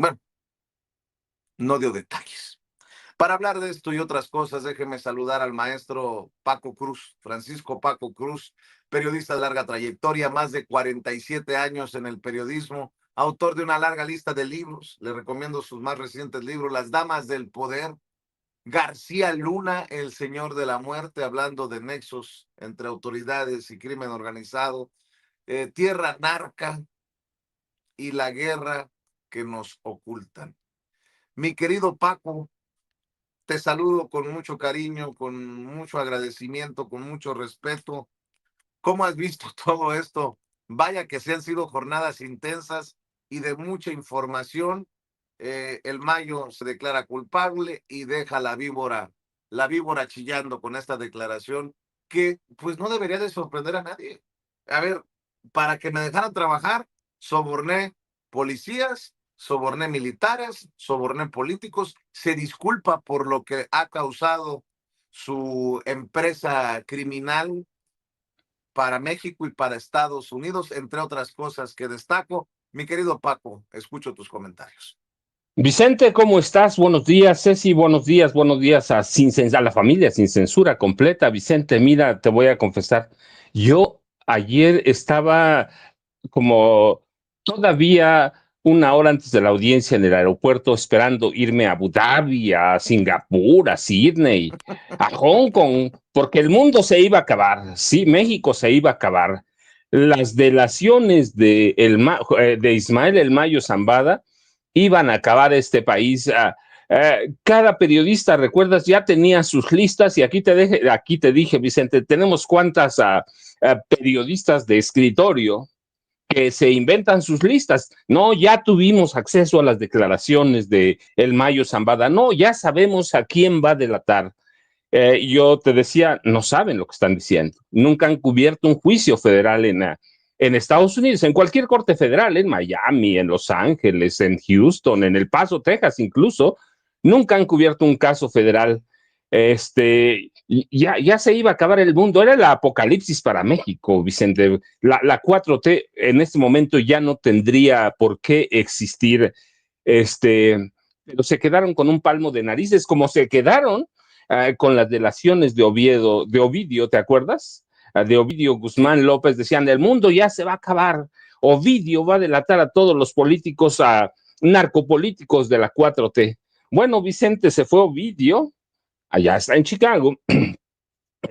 Bueno, no dio detalles. Para hablar de esto y otras cosas, déjeme saludar al maestro Paco Cruz, Francisco Paco Cruz, periodista de larga trayectoria, más de 47 años en el periodismo, autor de una larga lista de libros. Le recomiendo sus más recientes libros, Las Damas del Poder, García Luna, El Señor de la Muerte, hablando de nexos entre autoridades y crimen organizado, Tierra Narca y la guerra que nos ocultan. Mi querido Paco, te saludo con mucho cariño, con mucho agradecimiento, con mucho respeto. ¿Cómo has visto todo esto? Vaya que se han sido jornadas intensas y de mucha información. El Mayo se declara culpable y deja la víbora chillando con esta declaración que pues no debería de sorprender a nadie. A ver, para que me dejaran trabajar, soborné policías, soborné militares, soborné políticos, se disculpa por lo que ha causado su empresa criminal para México y para Estados Unidos, entre otras cosas que destaco. Mi querido Paco, escucho tus comentarios. Vicente, ¿cómo estás? Buenos días, Ceci, buenos días a la familia sin censura completa. Vicente, mira, te voy a confesar, yo ayer estaba como todavía una hora antes de la audiencia en el aeropuerto esperando irme a Abu Dhabi, a Singapur, a Sydney, a Hong Kong, porque el mundo se iba a acabar, sí, México se iba a acabar. Las delaciones de Ismael El Mayo Zambada iban a acabar este país. Cada periodista, recuerdas, ya tenía sus listas y aquí te dije, Vicente, tenemos cuántas periodistas de escritorio que se inventan sus listas. No, ya tuvimos acceso a las declaraciones de El Mayo Zambada. No, ya sabemos a quién va a delatar. Yo te decía, no saben lo que están diciendo. Nunca han cubierto un juicio federal en Estados Unidos, en cualquier corte federal, en Miami, en Los Ángeles, en Houston, en El Paso, Texas, incluso. Nunca han cubierto un caso federal. Ya se iba a acabar el mundo. Era el apocalipsis para México, Vicente. La 4T en este momento ya no tendría por qué existir. Pero se quedaron con un palmo de narices, como se quedaron con las delaciones de Ovidio, ¿te acuerdas? De Ovidio Sí. Guzmán López, decían, el mundo ya se va a acabar. Ovidio va a delatar a todos los políticos, a narcopolíticos de la 4T. Bueno, Vicente, se fue Ovidio, allá está en Chicago,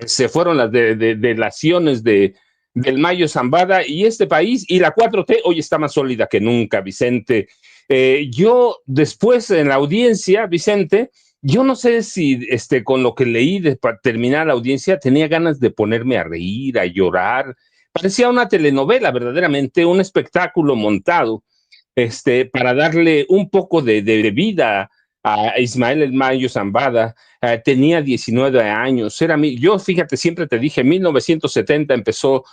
se fueron las delaciones del Mayo Zambada y este país, y la 4T hoy está más sólida que nunca, Vicente. Yo después en la audiencia, Vicente, yo no sé si con lo que leí para terminar la audiencia tenía ganas de ponerme a reír, a llorar. Parecía una telenovela, verdaderamente, un espectáculo montado, para darle un poco de vida a Ismael El Mayo Zambada. Tenía 19 años, yo fíjate, siempre te dije, 1970 empezó,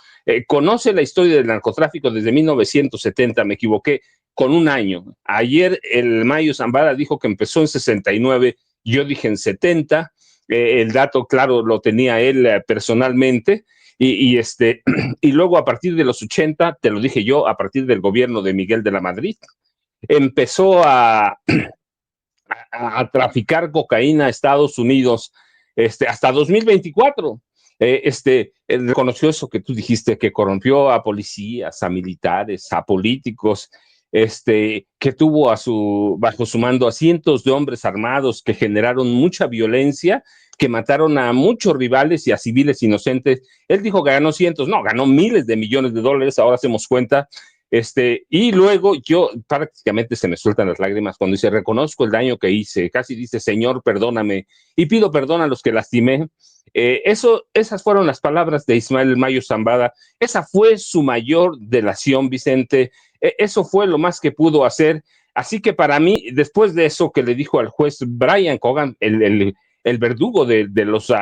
conoce la historia del narcotráfico desde 1970, me equivoqué con un año. Ayer el Mayo Zambada dijo que empezó en 69, yo dije en 70, el dato claro lo tenía él personalmente, y luego a partir de los 80, te lo dije yo, a partir del gobierno de Miguel de la Madrid, empezó a traficar cocaína a Estados Unidos hasta 2024. Reconoció eso que tú dijiste, que corrompió a policías, a militares, a políticos, que tuvo bajo su mando a cientos de hombres armados que generaron mucha violencia, que mataron a muchos rivales y a civiles inocentes. Él dijo que ganó cientos, no, ganó miles de millones de dólares, ahora hacemos cuenta. Y luego yo prácticamente se me sueltan las lágrimas cuando dice, reconozco el daño que hice, casi dice, Señor, perdóname, y pido perdón a los que lastimé. Esas fueron las palabras de Ismael Mayo Zambada. Esa fue su mayor delación, Vicente. Eso fue lo más que pudo hacer. Así que para mí, después de eso que le dijo al juez Brian Cogan, el verdugo de los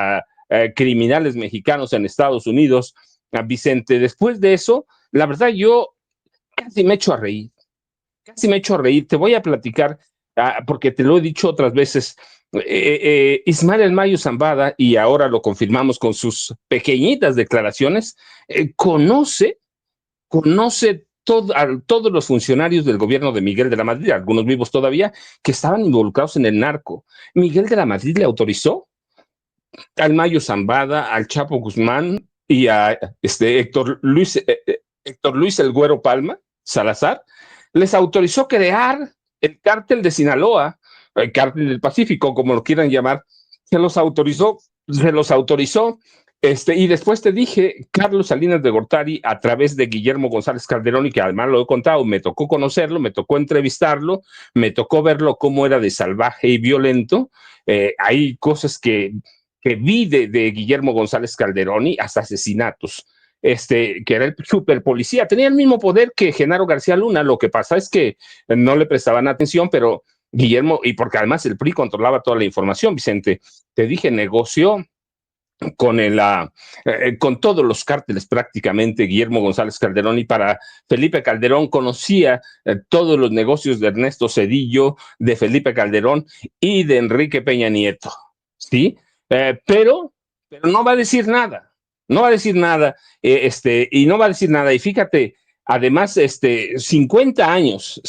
criminales mexicanos en Estados Unidos, Vicente, después de eso, la verdad yo casi me echo a reír, casi me echo a reír. Te voy a platicar, porque te lo he dicho otras veces. Ismael El Mayo Zambada, y ahora lo confirmamos con sus pequeñitas declaraciones, conoce a todos los funcionarios del gobierno de Miguel de la Madrid, algunos vivos todavía, que estaban involucrados en el narco. Miguel de la Madrid le autorizó al Mayo Zambada, al Chapo Guzmán y a Héctor Luis El Güero Palma, Salazar, les autorizó crear el cártel de Sinaloa, el cártel del Pacífico, como lo quieran llamar, se los autorizó. Y después te dije, Carlos Salinas de Gortari, a través de Guillermo González Calderón, y que además lo he contado, me tocó conocerlo, me tocó entrevistarlo, me tocó verlo cómo era de salvaje y violento. Hay cosas que vi de Guillermo González Calderoni, hasta asesinatos, que era el super policía, tenía el mismo poder que Genaro García Luna. Lo que pasa es que no le prestaban atención, pero Guillermo, y porque además el PRI controlaba toda la información, Vicente, te dije, negoció con todos los cárteles prácticamente Guillermo González Calderón, y para Felipe Calderón conocía todos los negocios de Ernesto Zedillo, de Felipe Calderón y de Enrique Peña Nieto, ¿sí? Pero no va a decir nada, no va a decir nada, y no va a decir nada, y fíjate, además, 50 años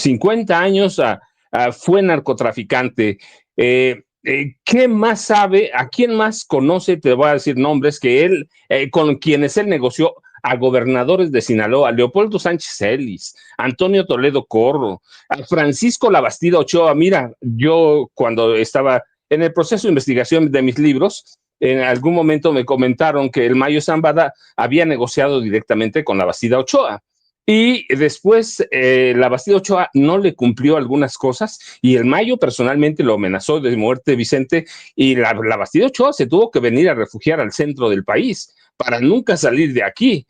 fue narcotraficante. ¿Qué más sabe? ¿A quién más conoce? Te voy a decir nombres que él, con quienes él negoció: a gobernadores de Sinaloa, Leopoldo Sánchez Ellis, Antonio Toledo Corro, a Francisco Labastida Ochoa. Mira, yo cuando estaba en el proceso de investigación de mis libros, en algún momento me comentaron que el Mayo Zambada había negociado directamente con Labastida Ochoa. Y después la Bastida Ochoa no le cumplió algunas cosas y el Mayo personalmente lo amenazó de muerte, Vicente, y la Bastida Ochoa se tuvo que venir a refugiar al centro del país para nunca salir de aquí.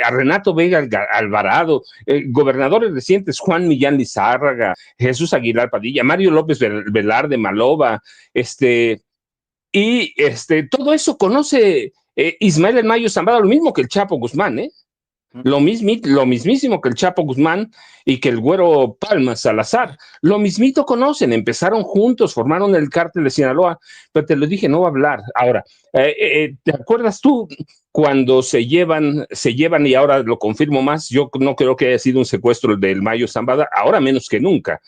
A Renato Vega Alvarado, gobernadores recientes: Juan Millán Lizárraga, Jesús Aguilar Padilla, Mario López Velarde Maloba, todo eso conoce Ismael El Mayo Zambada, lo mismo que el Chapo Guzmán, ¿eh? Lo mismísimo que el Chapo Guzmán y que el Güero Palma Salazar. Lo mismito conocen, empezaron juntos, formaron el cártel de Sinaloa, pero te lo dije, no va a hablar. Ahora, ¿te acuerdas tú cuando se llevan, y ahora lo confirmo más? Yo no creo que haya sido un secuestro del Mayo Zambada, ahora menos que nunca.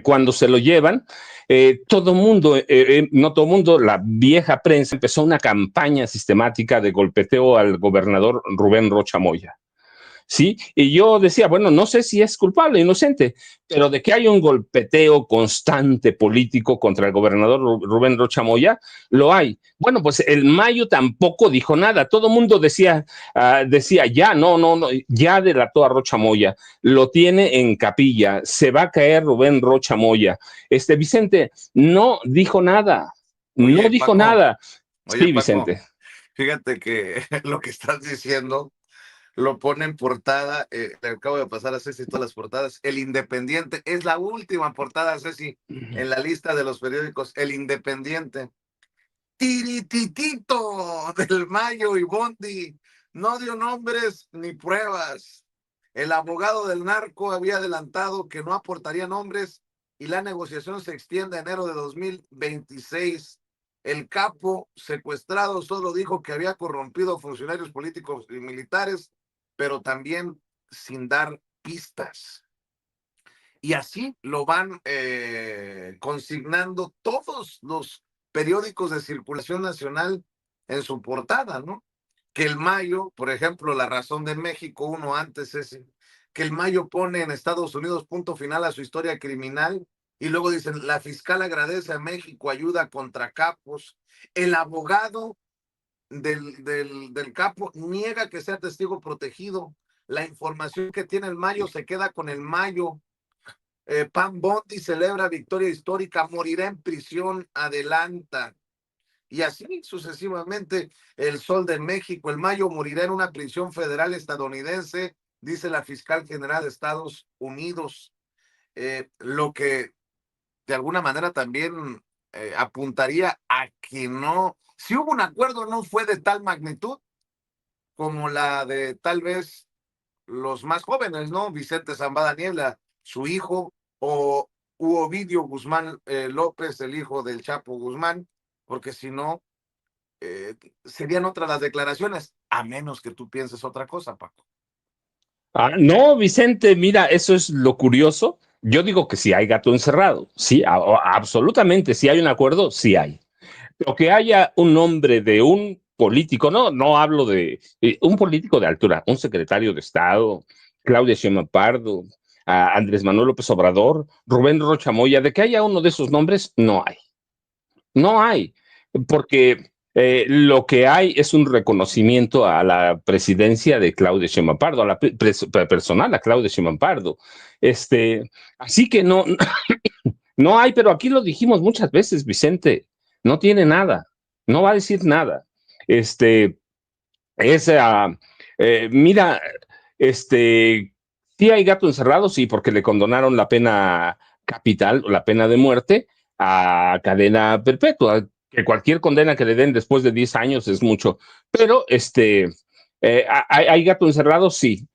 Cuando se lo llevan, todo mundo, no todo mundo, la vieja prensa empezó una campaña sistemática de golpeteo al gobernador Rubén Rocha Moya. ¿Sí? Y yo decía, bueno, no sé si es culpable o inocente, pero de que hay un golpeteo constante político contra el gobernador Rubén Rocha Moya, lo hay. Bueno, pues el Mayo tampoco dijo nada. Todo el mundo decía, ya, no, ya delató a Rocha Moya, lo tiene en capilla, se va a caer Rubén Rocha Moya. Vicente no dijo nada, no Oye, dijo Paco, nada. oye, Sí, Paco, Vicente. fíjate que lo que estás diciendo lo pone en portada, le acabo de pasar a Ceci todas las portadas. El Independiente es la última portada, Ceci, en la lista de los periódicos. El Independiente. Tirititito del Mayo y Bondi no dio nombres ni pruebas. El abogado del narco había adelantado que no aportaría nombres y la negociación se extiende a enero de 2026. El capo secuestrado solo dijo que había corrompido funcionarios políticos y militares, pero también sin dar pistas. Y así lo van consignando todos los periódicos de circulación nacional en su portada, ¿no? Que el Mayo, por ejemplo, La Razón de México, uno antes ese, que el Mayo pone en Estados Unidos punto final a su historia criminal, y luego dicen: la fiscal agradece a México ayuda contra capos. El abogado del capo niega que sea testigo protegido. La información que tiene el Mayo se queda con el Mayo. Pam Bondi celebra victoria histórica, morirá en prisión, adelanta. Y así sucesivamente. El Sol de México, el Mayo morirá en una prisión federal estadounidense, dice la fiscal general de Estados Unidos. Lo que de alguna manera también apuntaría a que no, si hubo un acuerdo, no fue de tal magnitud como la de tal vez los más jóvenes, ¿no? Vicente Zambada Niebla, su hijo, o Ovidio Guzmán López, el hijo del Chapo Guzmán, porque si no, serían otras las declaraciones, a menos que tú pienses otra cosa, Paco. No, Vicente, mira, eso es lo curioso. Yo digo que sí hay gato encerrado. Sí, absolutamente. Si hay un acuerdo, sí hay. Pero que haya un nombre de un político, no hablo de un político de altura, un secretario de Estado, Claudia Sheinbaum Pardo, Andrés Manuel López Obrador, Rubén Rocha Moya, de que haya uno de esos nombres, no hay. No hay, porque lo que hay es un reconocimiento a la presidencia de Claudia Sheinbaum Pardo, a la personal a Claudia Sheinbaum Pardo. Así que no, no hay, pero aquí lo dijimos muchas veces, Vicente, no tiene nada, no va a decir nada. Este, mira, sí hay gato encerrado, sí, porque le condonaron la pena capital, la pena de muerte, a cadena perpetua, que cualquier condena que le den después de 10 años es mucho, pero hay gato encerrado, sí,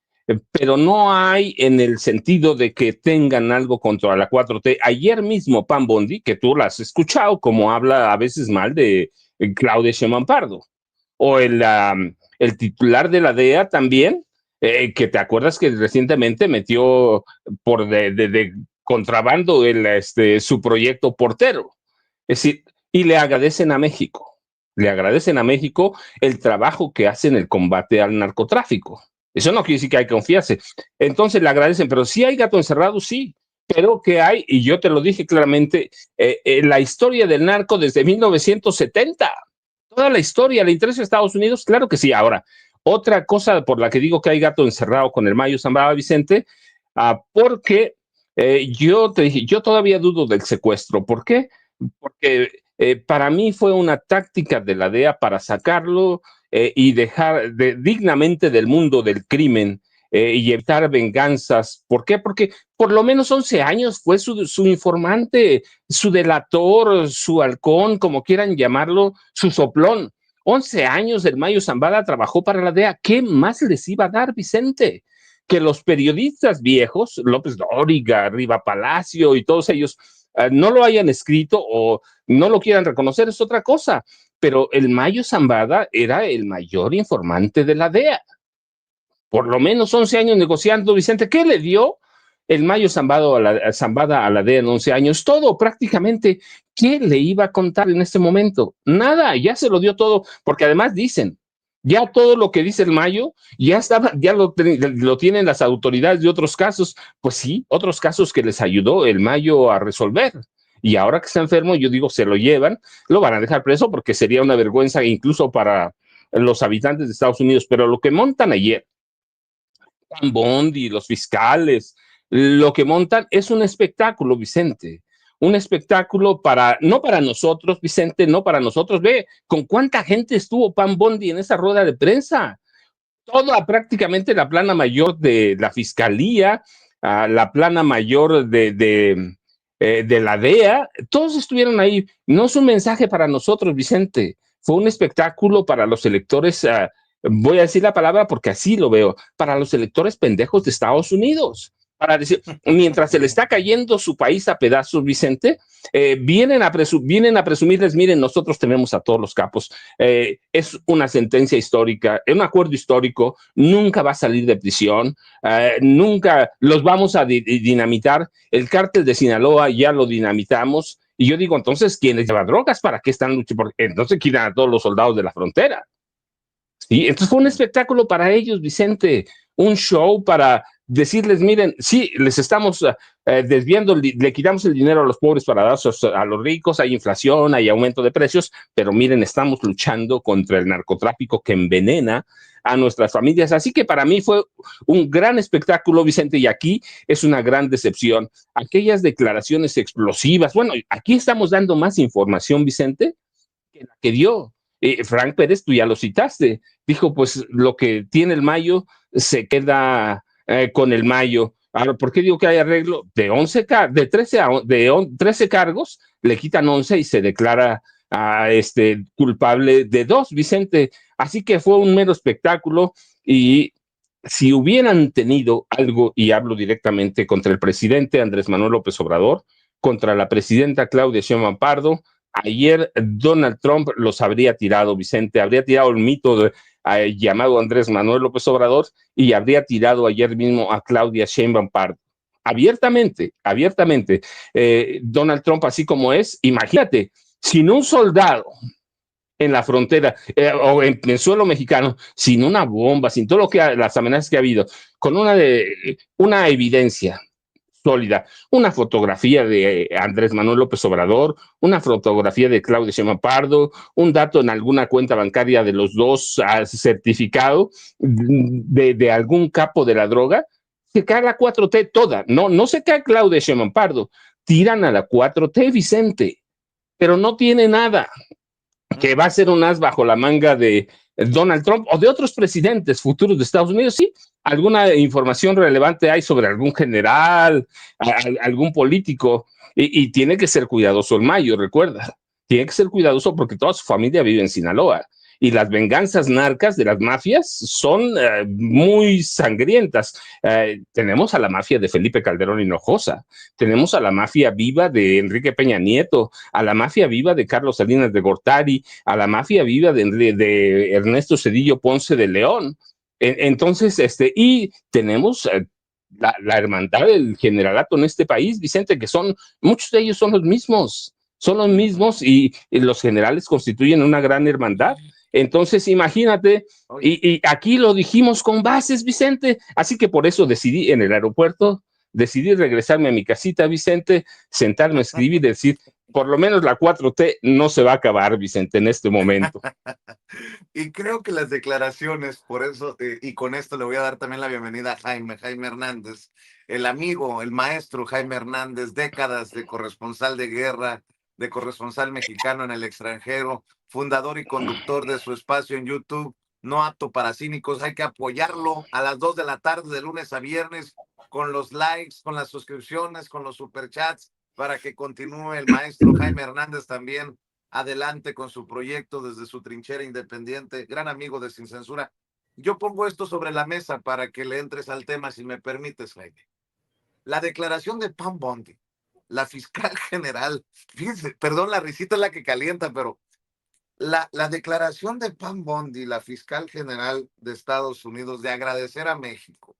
pero no hay en el sentido de que tengan algo contra la 4T. Ayer mismo Pam Bondi, que tú la has escuchado, como habla a veces mal de Claudia Sheinbaum Pardo, o el titular de la DEA también, que te acuerdas que recientemente metió por de contrabando su proyecto Portero. Es decir, y le agradecen a México el trabajo que hace en el combate al narcotráfico. Eso no quiere decir que hay que confiarse. Entonces le agradecen, pero sí hay gato encerrado, sí, pero que hay, y yo te lo dije claramente, la historia del narco desde 1970, toda la historia, le interesa a Estados Unidos, claro que sí. Ahora, otra cosa por la que digo que hay gato encerrado con el Mayo Zambada, Vicente, porque yo te dije, yo todavía dudo del secuestro. ¿Por qué? Porque para mí fue una táctica de la DEA para sacarlo y dejar dignamente del mundo del crimen y evitar venganzas. ¿Por qué? Porque por lo menos 11 años fue su informante, su delator, su halcón, como quieran llamarlo, su soplón. 11 años el Mayo Zambada trabajó para la DEA. ¿Qué más les iba a dar, Vicente? Que los periodistas viejos, López Dóriga, Riva Palacio y todos ellos, no lo hayan escrito o no lo quieran reconocer, es otra cosa. Pero el Mayo Zambada era el mayor informante de la DEA. Por lo menos 11 años negociando, Vicente. ¿Qué le dio el Mayo Zambada a la DEA en 11 años? Todo, prácticamente. ¿Qué le iba a contar en este momento? Nada, ya se lo dio todo, porque además dicen, ya todo lo que dice el Mayo, ya estaba, ya lo tienen las autoridades de otros casos. Pues sí, otros casos que les ayudó el Mayo a resolver. Y ahora que está enfermo, yo digo, se lo llevan, lo van a dejar preso porque sería una vergüenza incluso para los habitantes de Estados Unidos. Pero lo que montan ayer, Juan Bondi, los fiscales, lo que montan es un espectáculo, Vicente. Un espectáculo para, no para nosotros, Vicente, no para nosotros. Ve con cuánta gente estuvo Pam Bondi en esa rueda de prensa. Toda prácticamente la plana mayor de la fiscalía, la plana mayor de la DEA, todos estuvieron ahí. No es un mensaje para nosotros, Vicente. Fue un espectáculo para los electores, voy a decir la palabra porque así lo veo, para los electores pendejos de Estados Unidos. Para decir, mientras se le está cayendo su país a pedazos, Vicente, vienen a presumirles, miren, nosotros tenemos a todos los capos. Es una sentencia histórica, es un acuerdo histórico, nunca va a salir de prisión, nunca los vamos a dinamitar. El cártel de Sinaloa ya lo dinamitamos. Y yo digo, entonces, ¿quiénes llevan drogas? ¿Para qué están luchando? Entonces quitan a todos los soldados de la frontera. Sí, entonces fue un espectáculo para ellos, Vicente, un show para decirles, miren, sí, les estamos desviando, le quitamos el dinero a los pobres para dar a los ricos, hay inflación, hay aumento de precios, pero miren, estamos luchando contra el narcotráfico que envenena a nuestras familias. Así que para mí fue un gran espectáculo, Vicente, y aquí es una gran decepción. Aquellas declaraciones explosivas, bueno, aquí estamos dando más información, Vicente, que la que dio Frank Pérez, tú ya lo citaste, dijo, pues lo que tiene el Mayo se queda con el Mayo. Ahora, ¿por qué digo que hay arreglo? De 11 de 13 de 13 cargos, le quitan 11 y se declara culpable de 2, Vicente. Así que fue un mero espectáculo y si hubieran tenido algo, y hablo directamente contra el presidente Andrés Manuel López Obrador, contra la presidenta Claudia Sheinbaum Pardo, ayer Donald Trump los habría tirado, Vicente, habría tirado el mito llamado Andrés Manuel López Obrador y habría tirado ayer mismo a Claudia Sheinbaum Pardo. Abiertamente, abiertamente. Donald Trump, así como es, imagínate, sin un soldado en la frontera o en suelo mexicano, sin una bomba, sin todo lo que las amenazas que ha habido, con una evidencia sólida, una fotografía de Andrés Manuel López Obrador, una fotografía de Claudia Sheinbaum Pardo, un dato en alguna cuenta bancaria de los dos certificado de algún capo de la droga, se cae la 4T toda, no se cae Claudia Sheinbaum Pardo, tiran a la 4T, Vicente, pero no tiene nada que va a ser un as bajo la manga de Donald Trump o de otros presidentes futuros de Estados Unidos. Sí, alguna información relevante hay sobre algún general, algún político, y tiene que ser cuidadoso el Mayo, recuerda. Tiene que ser cuidadoso porque toda su familia vive en Sinaloa. Y las venganzas narcas de las mafias son muy sangrientas. Tenemos a la mafia de Felipe Calderón Hinojosa, tenemos a la mafia viva de Enrique Peña Nieto, a la mafia viva de Carlos Salinas de Gortari, a la mafia viva de Ernesto Zedillo Ponce de León. Entonces, y tenemos la hermandad del generalato en este país, Vicente, que muchos de ellos son los mismos y los generales constituyen una gran hermandad. Entonces, imagínate, y aquí lo dijimos con bases, Vicente, así que por eso decidí en el aeropuerto, decidí regresarme a mi casita, Vicente, sentarme a escribir y decir, por lo menos la 4T no se va a acabar, Vicente, en este momento. Y creo que las declaraciones, por eso, y con esto le voy a dar también la bienvenida a Jaime Hernández, el amigo, el maestro Jaime Hernández, décadas de corresponsal de guerra, de corresponsal mexicano en el extranjero, fundador y conductor de su espacio en YouTube, No Apto para Cínicos. Hay que apoyarlo a las 2 de la tarde, de lunes a viernes, con los likes, con las suscripciones, con los superchats, para que continúe el maestro Jaime Hernández también adelante con su proyecto desde su trinchera independiente, gran amigo de Sin Censura. Yo pongo esto sobre la mesa para que le entres al tema, si me permites, Jaime. La declaración de Pam Bondi, la fiscal general, fíjense, perdón, la risita es la que calienta, pero la declaración de Pam Bondi, la fiscal general de Estados Unidos, de agradecer a México,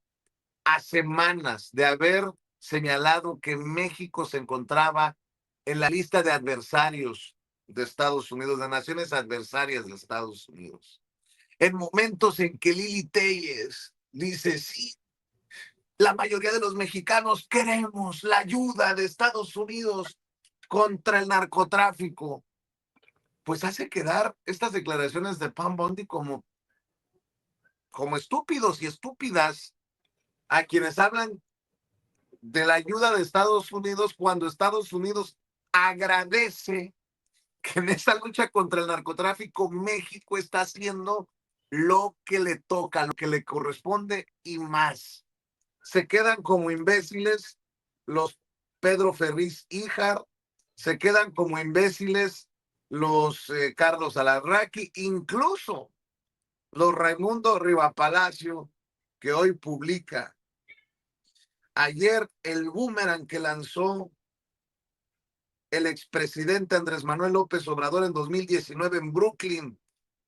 a semanas de haber señalado que México se encontraba en la lista de adversarios de Estados Unidos, de naciones adversarias de Estados Unidos. En momentos en que Lili Telles dice, sí, la mayoría de los mexicanos queremos la ayuda de Estados Unidos contra el narcotráfico, pues hace quedar estas declaraciones de Pam Bondi como estúpidos y estúpidas a quienes hablan de la ayuda de Estados Unidos cuando Estados Unidos agradece que en esta lucha contra el narcotráfico México está haciendo lo que le toca, lo que le corresponde y más. Se quedan como imbéciles los Pedro Ferriz Híjar, se quedan como imbéciles los Carlos Alarraqui, incluso los Raimundo Rivapalacio, que hoy publica ayer el boomerang que lanzó el expresidente Andrés Manuel López Obrador en 2019 en Brooklyn,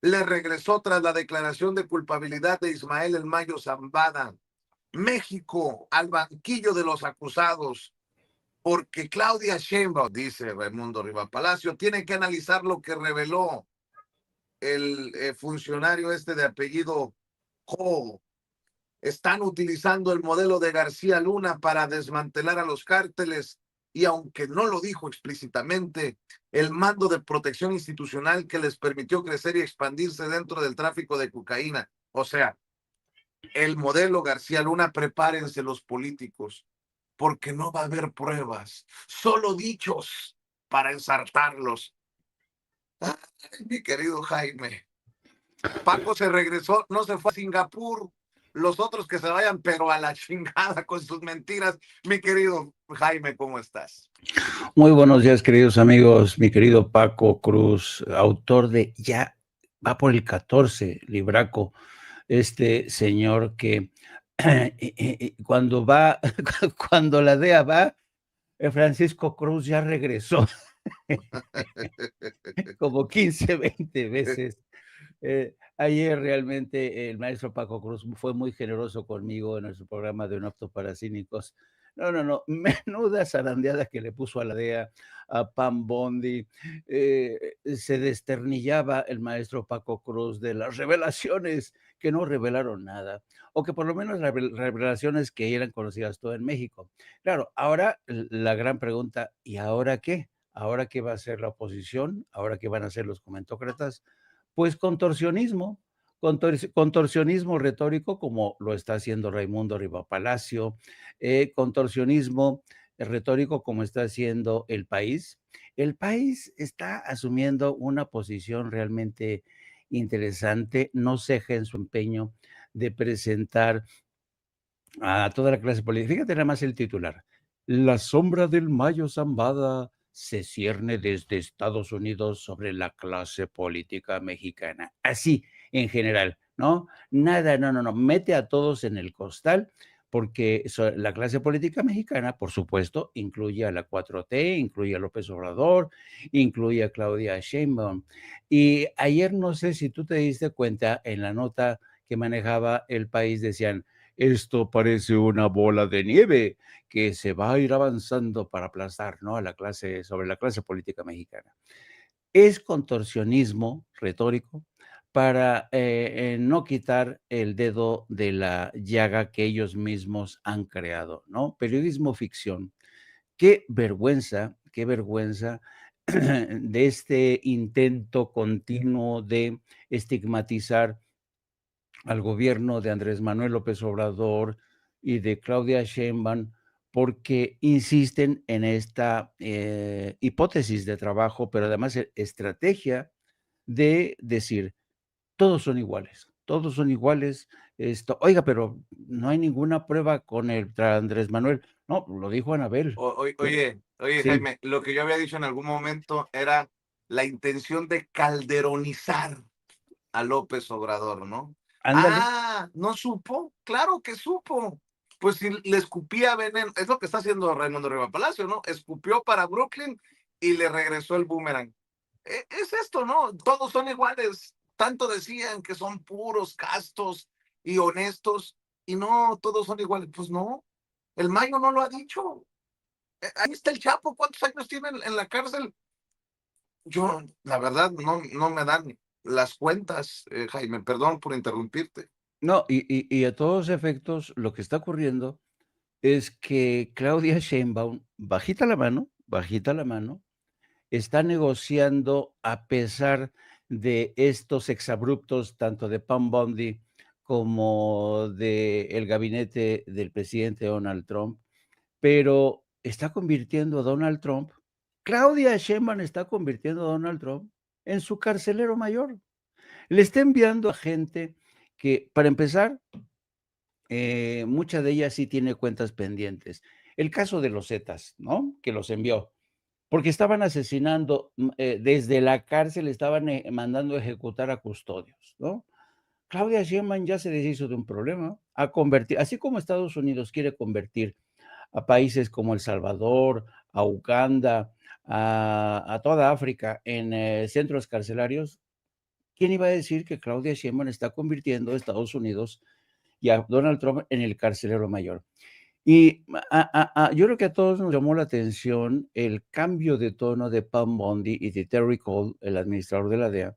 le regresó tras la declaración de culpabilidad de Ismael El Mayo Zambada. México al banquillo de los acusados, porque Claudia Sheinbaum, dice Raimundo Rivapalacio, tiene que analizar lo que reveló el funcionario de apellido Jo. Están utilizando el modelo de García Luna para desmantelar a los cárteles y aunque no lo dijo explícitamente, el mando de protección institucional que les permitió crecer y expandirse dentro del tráfico de cocaína. O sea, el modelo García Luna, prepárense los políticos, porque no va a haber pruebas, solo dichos para ensartarlos. Ay, mi querido Jaime, Paco se regresó, no se fue a Singapur. Los otros que se vayan, pero a la chingada con sus mentiras. Mi querido Jaime, ¿cómo estás? Muy buenos días, queridos amigos. Mi querido Paco Cruz, autor de ya va por el 14, Libraco, este señor que cuando va, cuando la DEA va, Francisco Cruz ya regresó como 15, 20 veces. Ayer realmente el maestro Paco Cruz fue muy generoso conmigo en nuestro programa de Un apto para cínicos. No, no, no, menuda zarandeada que le puso a la DEA, a Pam Bondi. Se desternillaba el maestro Paco Cruz de las revelaciones que no revelaron nada, o que por lo menos revelaciones que eran conocidas todo en México. Claro, ahora la gran pregunta, ¿y ahora qué? ¿Ahora qué va a hacer la oposición? ¿Ahora qué van a hacer los comentócratas? Pues contorsionismo, contorsionismo retórico, como lo está haciendo Raimundo Riva Palacio, contorsionismo retórico, como está haciendo El País. El País está asumiendo una posición realmente interesante, no ceja en su empeño de presentar a toda la clase política. Fíjate nada más el titular. La sombra del Mayo Zambada se cierne desde Estados Unidos sobre la clase política mexicana. Así, en general, ¿no? Nada, no, no, no. Mete a todos en el costal, porque la clase política mexicana, por supuesto, incluye a la 4T, incluye a López Obrador, incluye a Claudia Sheinbaum. Y ayer no sé si tú te diste cuenta en la nota que manejaba El País, decían, esto parece una bola de nieve que se va a ir avanzando para aplastar, ¿no? A la clase, sobre la clase política mexicana. Es contorsionismo retórico para no quitar el dedo de la llaga que ellos mismos han creado, ¿no? Periodismo ficción. Qué vergüenza de este intento continuo de estigmatizar al gobierno de Andrés Manuel López Obrador y de Claudia Sheinbaum, porque insisten en esta hipótesis de trabajo, pero además estrategia de decir, todos son iguales. Esto, oiga, pero no hay ninguna prueba con el Andrés Manuel. No, lo dijo Anabel. Oye, Sí, Jaime, lo que yo había dicho en algún momento era la intención de calderonizar a López Obrador, ¿no? ándale. Ah, ¿no supo? Claro que supo. Pues si le escupía veneno, es lo que está haciendo Raimundo Riva Palacio, ¿no? Escupió para Brooklyn y le regresó el boomerang. Es esto, ¿no? Todos son iguales. Tanto decían que son puros, castos y honestos, y no, todos son iguales. Pues no, el Mayo no lo ha dicho. Ahí está el Chapo, ¿cuántos años tiene en la cárcel? Yo, la verdad, no me dan las cuentas, Jaime, perdón por interrumpirte. No, y a todos efectos, lo que está ocurriendo es que Claudia Sheinbaum, bajita la mano, está negociando a pesar de estos exabruptos, tanto de Pam Bondi como del gabinete del presidente Donald Trump, pero está convirtiendo a Donald Trump, Claudia Sheinbaum está convirtiendo a Donald Trump en su carcelero mayor. Le está enviando a gente que, para empezar, mucha de ellas sí tiene cuentas pendientes. El caso de los Zetas, ¿no? Que los envió, porque estaban asesinando, desde la cárcel estaban mandando a ejecutar a custodios, ¿no? Claudia Sheinbaum ya se deshizo de un problema, a convertir, así como Estados Unidos quiere convertir a países como El Salvador, a Uganda, a toda África en centros carcelarios. ¿Quién iba a decir que Claudia Sheinbaum está convirtiendo a Estados Unidos y a Donald Trump en el carcelero mayor? Y yo creo que a todos nos llamó la atención el cambio de tono de Pam Bondi y de Terry Cole, el administrador de la DEA.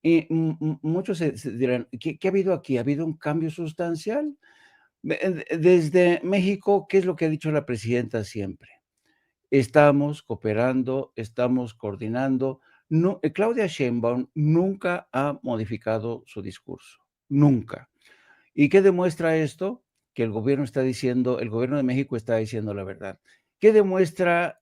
Y muchos se dirán, ¿qué ha habido aquí? ¿Ha habido un cambio sustancial? Desde México, ¿qué es lo que ha dicho la presidenta siempre? Estamos cooperando, estamos coordinando. No, Claudia Sheinbaum nunca ha modificado su discurso, nunca. ¿Y qué demuestra esto? Que el gobierno de México está diciendo la verdad. ¿Qué demuestra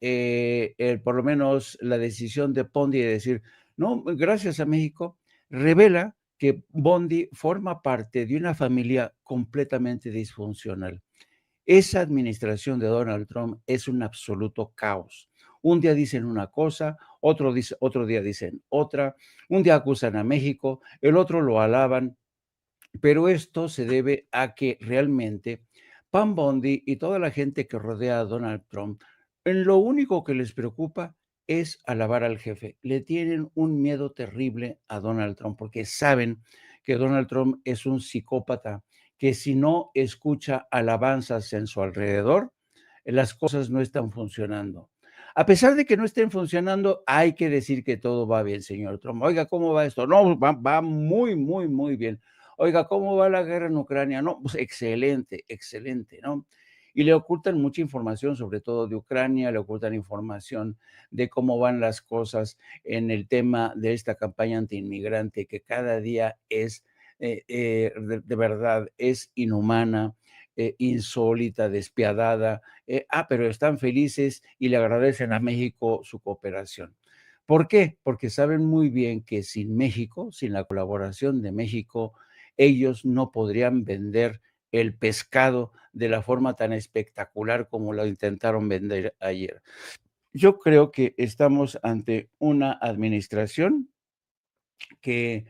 por lo menos la decisión de Bondi de decir, no, gracias a México? Revela que Bondi forma parte de una familia completamente disfuncional. Esa administración de Donald Trump es un absoluto caos. Un día dicen una cosa, otro día dicen otra, un día acusan a México, el otro lo alaban, pero esto se debe a que realmente Pam Bondi y toda la gente que rodea a Donald Trump, en lo único que les preocupa es alabar al jefe. Le tienen un miedo terrible a Donald Trump porque saben que Donald Trump es un psicópata, que si no escucha alabanzas en su alrededor, las cosas no están funcionando. A pesar de que no estén funcionando, hay que decir que todo va bien, señor Trump. Oiga, ¿cómo va esto? No, va muy, muy, muy bien. Oiga, ¿cómo va la guerra en Ucrania? No, pues excelente, excelente, ¿no? Y le ocultan mucha información, sobre todo de Ucrania, le ocultan información de cómo van las cosas en el tema de esta campaña antiinmigrante, que cada día es, de verdad, es inhumana, insólita, despiadada, pero están felices y le agradecen a México su cooperación. ¿Por qué? Porque saben muy bien que sin México, sin la colaboración de México, ellos no podrían vender el pescado de la forma tan espectacular como lo intentaron vender ayer. Yo creo que estamos ante una administración que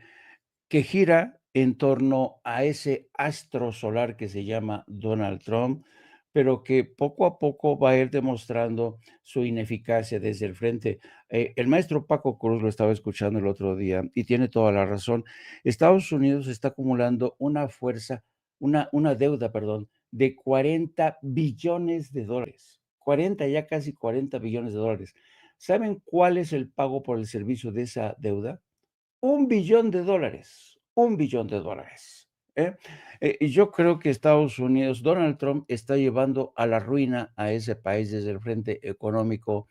gira en torno a ese astro solar que se llama Donald Trump, pero que poco a poco va a ir demostrando su ineficacia desde el frente. El maestro Paco Cruz lo estaba escuchando el otro día y tiene toda la razón. Estados Unidos está acumulando una fuerza, una deuda, perdón, de 40 billones de dólares. 40, ya casi 40 billones de dólares. ¿Saben cuál es el pago por el servicio de esa deuda? $1 billón, $1 billón, ¿eh? Y yo creo que Estados Unidos, Donald Trump está llevando a la ruina a ese país desde el frente económico,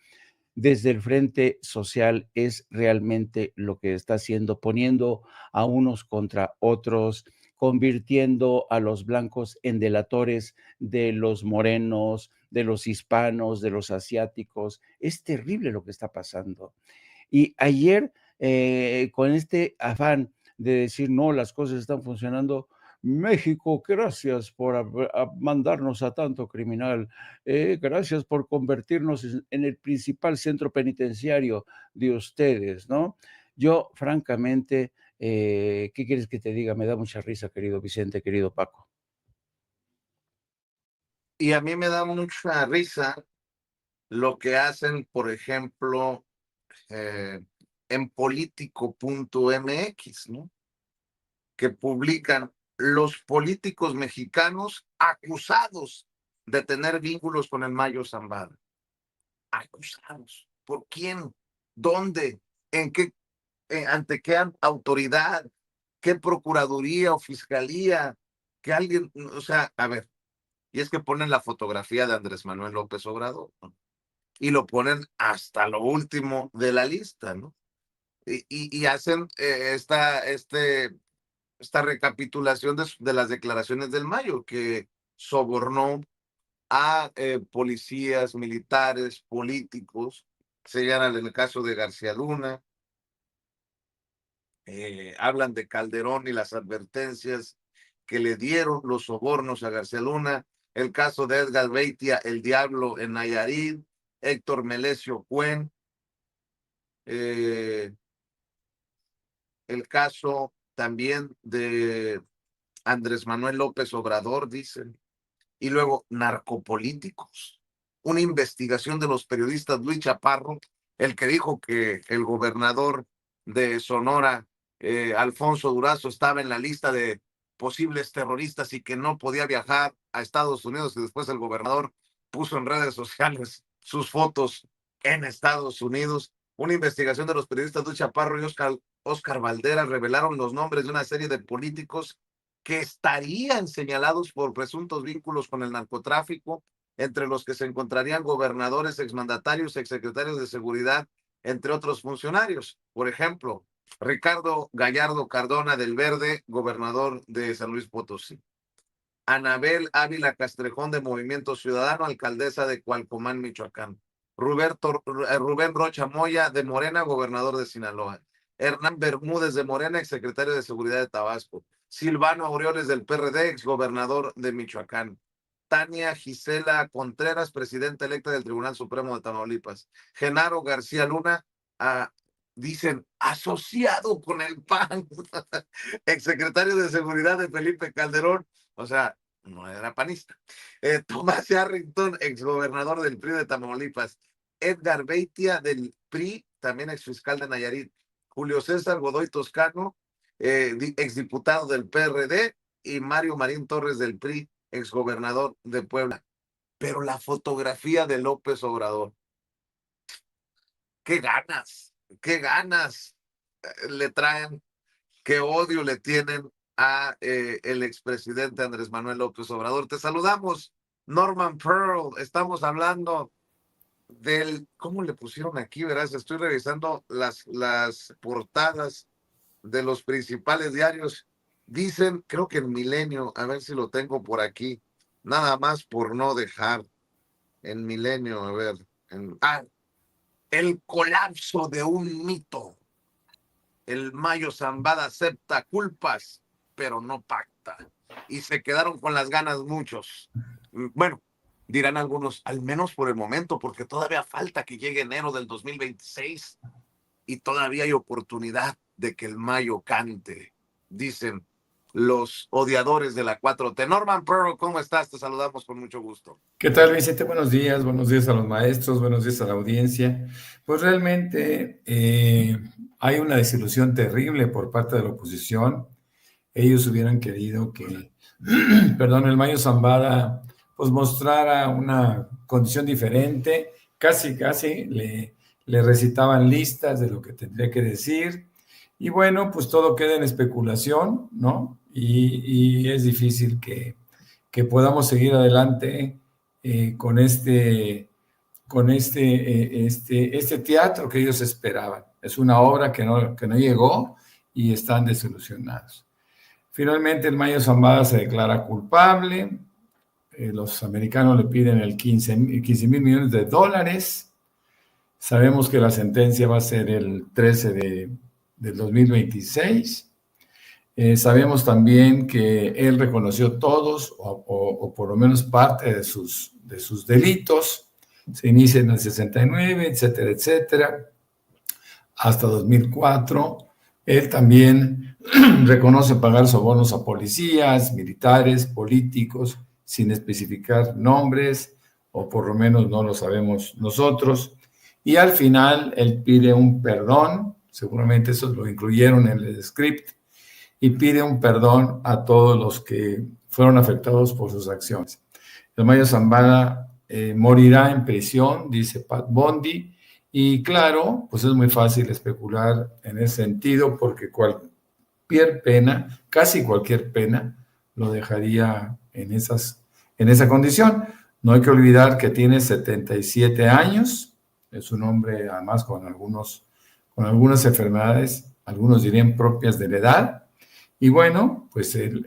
desde el frente social, es realmente lo que está haciendo, poniendo a unos contra otros, convirtiendo a los blancos en delatores de los morenos, de los hispanos, de los asiáticos. Es terrible lo que está pasando. Y ayer, con este afán de decir, no, las cosas están funcionando, México, gracias por mandarnos a tanto criminal, gracias por convertirnos en el principal centro penitenciario de ustedes, ¿no? Yo, francamente, ¿qué quieres que te diga? Me da mucha risa, querido Vicente, querido Paco. Y a mí me da mucha risa lo que hacen, por ejemplo, eh, en político.mx, ¿no? Que publican los políticos mexicanos acusados de tener vínculos con el Mayo Zambada. Acusados. ¿Por quién? ¿Dónde? ¿En qué? ¿Ante qué autoridad? ¿Qué procuraduría o fiscalía? Que alguien, o sea, a ver, y es que ponen la fotografía de Andrés Manuel López Obrador, ¿no? Y lo ponen hasta lo último de la lista, ¿no? Y hacen esta recapitulación de las declaraciones del Mayo, que sobornó a policías, militares, políticos, señalan en el caso de García Luna, hablan de Calderón y las advertencias que le dieron los sobornos a García Luna, el caso de Edgar Beitia, el Diablo en Nayarit, Héctor Melesio Cuen, el caso también de Andrés Manuel López Obrador, dicen, y luego narcopolíticos, una investigación de los periodistas Luis Chaparro, el que dijo que el gobernador de Sonora, Alfonso Durazo, estaba en la lista de posibles terroristas y que no podía viajar a Estados Unidos, y después el gobernador puso en redes sociales sus fotos en Estados Unidos. Una investigación de los periodistas Luis Chaparro y Oscar Valderas revelaron los nombres de una serie de políticos que estarían señalados por presuntos vínculos con el narcotráfico, entre los que se encontrarían gobernadores, exmandatarios, exsecretarios de seguridad, entre otros funcionarios. Por ejemplo, Ricardo Gallardo Cardona del Verde, gobernador de San Luis Potosí. Anabel Ávila Castrejón de Movimiento Ciudadano, alcaldesa de Cualcomán, Michoacán. Rubén Rocha Moya de Morena, gobernador de Sinaloa. Hernán Bermúdez de Morena, exsecretario de Seguridad de Tabasco. Silvano Aureoles del PRD, exgobernador de Michoacán. Tania Gisela Contreras, presidenta electa del Tribunal Supremo de Tamaulipas. Genaro García Luna, dicen, asociado con el PAN, exsecretario de Seguridad de Felipe Calderón, o sea, no era panista. Tomás Yarrington, exgobernador del PRI de Tamaulipas. Edgar Beitia del PRI, también exfiscal de Nayarit. Julio César Godoy Toscano, exdiputado del PRD, y Mario Marín Torres del PRI, exgobernador de Puebla. Pero la fotografía de López Obrador, qué ganas le traen, qué odio le tienen a el expresidente Andrés Manuel López Obrador. Te saludamos, Norman Pearl. Estamos hablando del, ¿cómo le pusieron aquí? Verás, estoy revisando las portadas de los principales diarios. Dicen, creo que en Milenio, a ver si lo tengo por aquí, nada más por no dejar, en Milenio, a ver, el colapso de un mito. El Mayo Zambada acepta culpas, pero no pacta. Y se quedaron con las ganas muchos. Bueno, dirán algunos, al menos por el momento, porque todavía falta que llegue enero del 2026 y todavía hay oportunidad de que el Mayo cante, dicen los odiadores de la 4T. Norman Pearl, ¿cómo estás? Te saludamos con mucho gusto. ¿Qué tal, Vicente? Buenos días a los maestros, buenos días a la audiencia. Pues realmente hay una desilusión terrible por parte de la oposición. Ellos hubieran querido que, perdón, el Mayo Zambada pues mostrara una condición diferente, casi le recitaban listas de lo que tendría que decir, y bueno, pues todo queda en especulación, ¿no? Y es difícil que podamos seguir adelante con este teatro que ellos esperaban. Es una obra que no llegó y están desilusionados. Finalmente, el Mayo Zambada se declara culpable. Los americanos le piden el 15 mil millones de dólares. Sabemos que la sentencia va a ser el 13 del 2026. Sabemos también que él reconoció todos o por lo menos parte de sus delitos. Se inicia en el 69, etcétera, etcétera, hasta 2004. Él también reconoce pagar sobornos a policías, militares, políticos, sin especificar nombres, o por lo menos no lo sabemos nosotros. Y al final él pide un perdón, seguramente eso lo incluyeron en el script, y pide un perdón a todos los que fueron afectados por sus acciones. El Mayo Zambada morirá en prisión, dice Pat Bondi, y claro, pues es muy fácil especular en ese sentido, porque cualquier pena, casi cualquier pena, lo dejaría en esa condición. No hay que olvidar que tiene 77 años, es un hombre además con algunas enfermedades, algunos dirían propias de la edad. Y bueno, pues él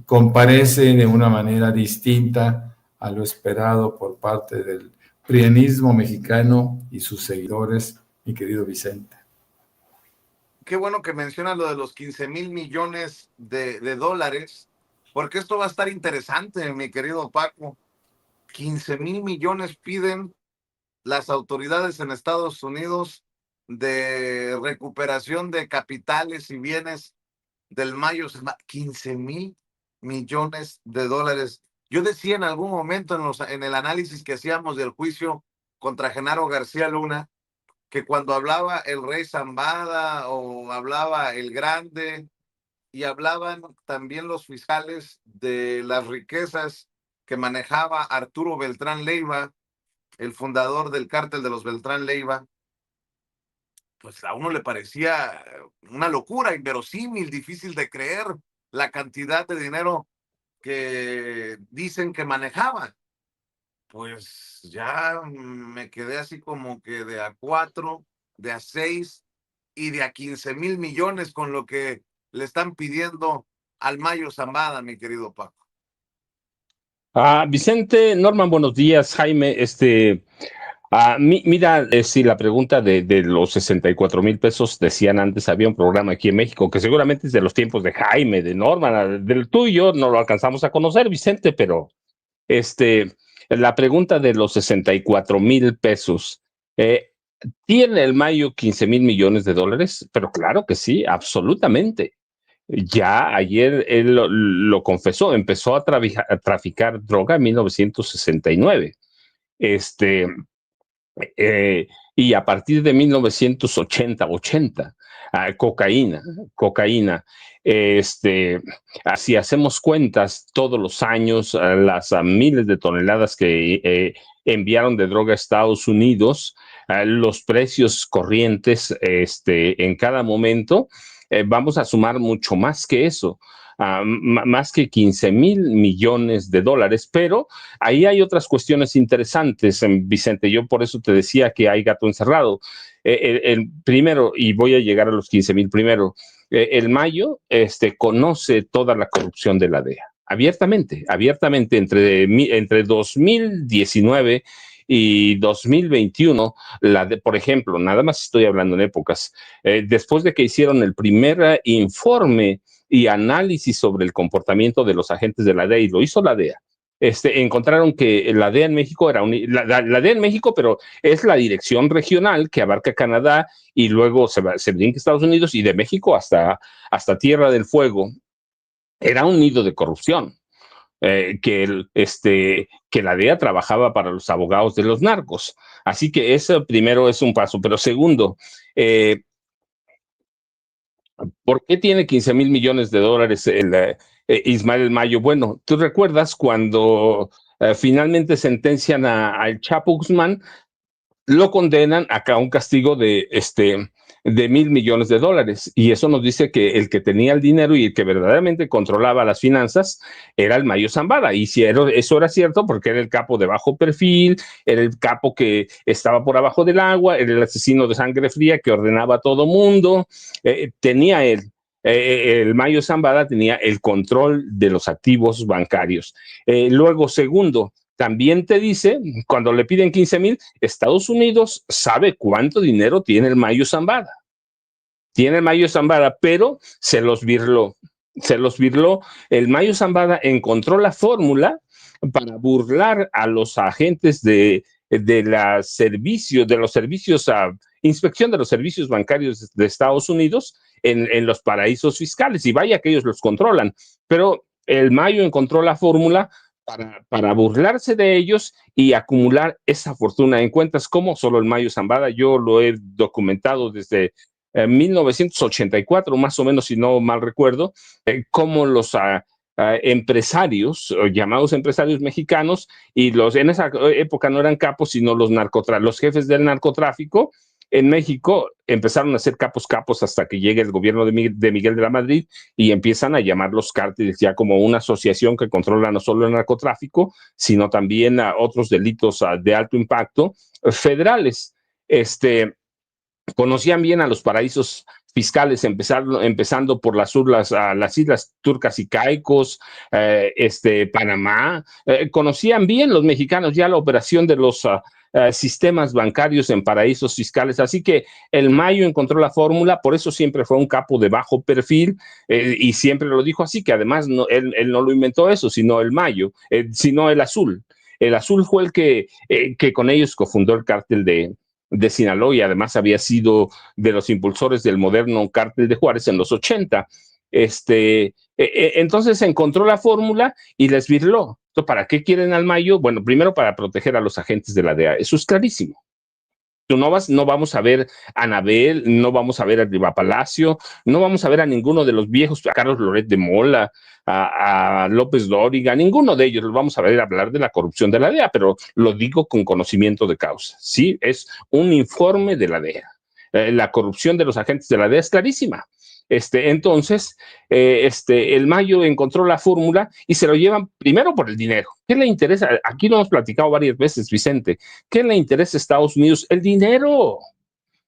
comparece de una manera distinta a lo esperado por parte del prianismo mexicano y sus seguidores, mi querido Vicente. Qué bueno que mencionas lo de los 15 mil millones de dólares, porque esto va a estar interesante, mi querido Paco. 15 mil millones piden las autoridades en Estados Unidos de recuperación de capitales y bienes del Mayo. 15 mil millones de dólares. Yo decía en algún momento en el análisis que hacíamos del juicio contra Genaro García Luna, que cuando hablaba el rey Zambada o hablaba el Grande, y hablaban también los fiscales de las riquezas que manejaba Arturo Beltrán Leiva, el fundador del cártel de los Beltrán Leiva, pues a uno le parecía una locura, inverosímil, difícil de creer la cantidad de dinero que dicen que manejaba. Pues ya me quedé así como que de a 4, de a 6 y de a 15 mil millones con lo que le están pidiendo al Mayo Zambada, mi querido Paco. Vicente, Norman, buenos días. Jaime, mira, si la pregunta de los 64 mil pesos, decían antes, había un programa aquí en México que seguramente es de los tiempos de Jaime, de Norman, del tuyo, no lo alcanzamos a conocer, Vicente, pero la pregunta de los 64 mil pesos, ¿tiene el Mayo 15 mil millones de dólares? Pero claro que sí, absolutamente. Ya ayer él lo confesó, empezó a traficar droga en 1969. Y a partir de 1980, cocaína. Si hacemos cuentas todos los años, las miles de toneladas que enviaron de droga a Estados Unidos, los precios corrientes en cada momento, vamos a sumar mucho más que eso. Más que 15,000 millones de dólares, pero ahí hay otras cuestiones interesantes, Vicente. Yo por eso te decía que hay gato encerrado. El primero, y voy a llegar a los 15,000 primero, el Mayo conoce toda la corrupción de la DEA, abiertamente, entre 2019 y 2021, por ejemplo, nada más estoy hablando en épocas, después de que hicieron el primer informe y análisis sobre el comportamiento de los agentes de la DEA, y lo hizo la DEA. Encontraron que la DEA en México la DEA en México, pero es la dirección regional que abarca Canadá y luego se brinca a Estados Unidos y de México hasta Tierra del Fuego. Era un nido de corrupción. Que la DEA trabajaba para los abogados de los narcos. Así que eso primero es un paso. Pero segundo, ¿por qué tiene 15,000 millones de dólares Ismael Mayo? Bueno, tú recuerdas cuando finalmente sentencian al Chapo Guzmán, lo condenan a un castigo de 1,000 millones de dólares. Y eso nos dice que el que tenía el dinero y el que verdaderamente controlaba las finanzas era el Mayo Zambada. Y si eso era cierto, porque era el capo de bajo perfil, era el capo que estaba por abajo del agua, era el asesino de sangre fría que ordenaba a todo mundo. Tenía el Mayo Zambada tenía el control de los activos bancarios. Luego, segundo, también te dice, cuando le piden 15,000, Estados Unidos sabe cuánto dinero tiene el Mayo Zambada. Tiene el Mayo Zambada, pero se los virló. El Mayo Zambada encontró la fórmula para burlar a los agentes de los servicios, inspección de los servicios bancarios de Estados Unidos en los paraísos fiscales. Y vaya que ellos los controlan. Pero el Mayo encontró la fórmula para burlarse de ellos y acumular esa fortuna en cuentas como solo el Mayo Zambada. Yo lo he documentado desde 1984, más o menos, si no mal recuerdo, cómo los empresarios, llamados empresarios mexicanos, y en esa época no eran capos, sino los jefes del narcotráfico, en México empezaron a ser capos hasta que llega el gobierno de Miguel de la Madrid y empiezan a llamar los cárteles ya como una asociación que controla no solo el narcotráfico, sino también a otros delitos de alto impacto federales. Conocían bien a los paraísos fiscales, empezando por las islas Turcas y Caicos, Panamá. Conocían bien los mexicanos ya la operación de los sistemas bancarios en paraísos fiscales. Así que el Mayo encontró la fórmula, por eso siempre fue un capo de bajo perfil y siempre lo dijo así, que además él no lo inventó eso, sino el Mayo, sino el Azul. El Azul fue el que con ellos cofundó el cártel de Sinaloa y además había sido de los impulsores del moderno cártel de Juárez en los 80. Entonces encontró la fórmula y les virló. ¿Para qué quieren al Mayo? Bueno, primero para proteger a los agentes de la DEA. Eso es clarísimo. No vamos a ver a Anabel, no vamos a ver a Riva Palacio, no vamos a ver a ninguno de los viejos, a Carlos Loret de Mola, a López Dóriga, ninguno de ellos los vamos a ver hablar de la corrupción de la DEA, pero lo digo con conocimiento de causa. Sí, es un informe de la DEA. La corrupción de los agentes de la DEA es clarísima. Entonces, el Mayo encontró la fórmula y se lo llevan primero por el dinero. ¿Qué le interesa? Aquí lo hemos platicado varias veces, Vicente. ¿Qué le interesa a Estados Unidos? El dinero.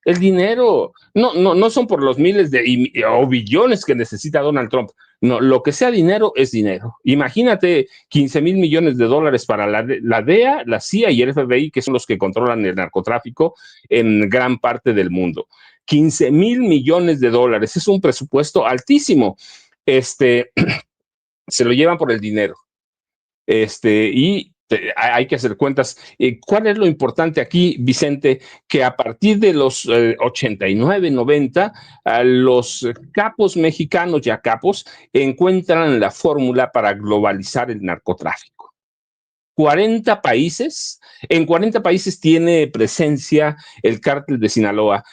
El dinero. No son por los miles o billones que necesita Donald Trump. No, lo que sea dinero es dinero. Imagínate 15,000 millones de dólares para la DEA, la CIA y el FBI, que son los que controlan el narcotráfico en gran parte del mundo. 15,000 millones de dólares. Es un presupuesto altísimo. Se lo llevan por el dinero. Y hay que hacer cuentas. ¿Cuál es lo importante aquí, Vicente? Que a partir de los 89, 90, los capos mexicanos, ya capos, encuentran la fórmula para globalizar el narcotráfico. 40 países, en 40 países tiene presencia el cártel de Sinaloa.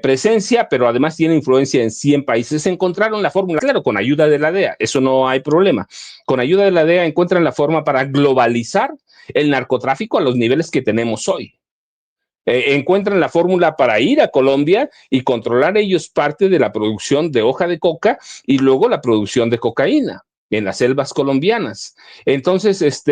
presencia, pero además tiene influencia en 100 países. Encontraron la fórmula, claro, con ayuda de la DEA, eso no hay problema. Con ayuda de la DEA encuentran la forma para globalizar el narcotráfico a los niveles que tenemos hoy. Encuentran la fórmula para ir a Colombia y controlar ellos parte de la producción de hoja de coca y luego la producción de cocaína en las selvas colombianas. Entonces,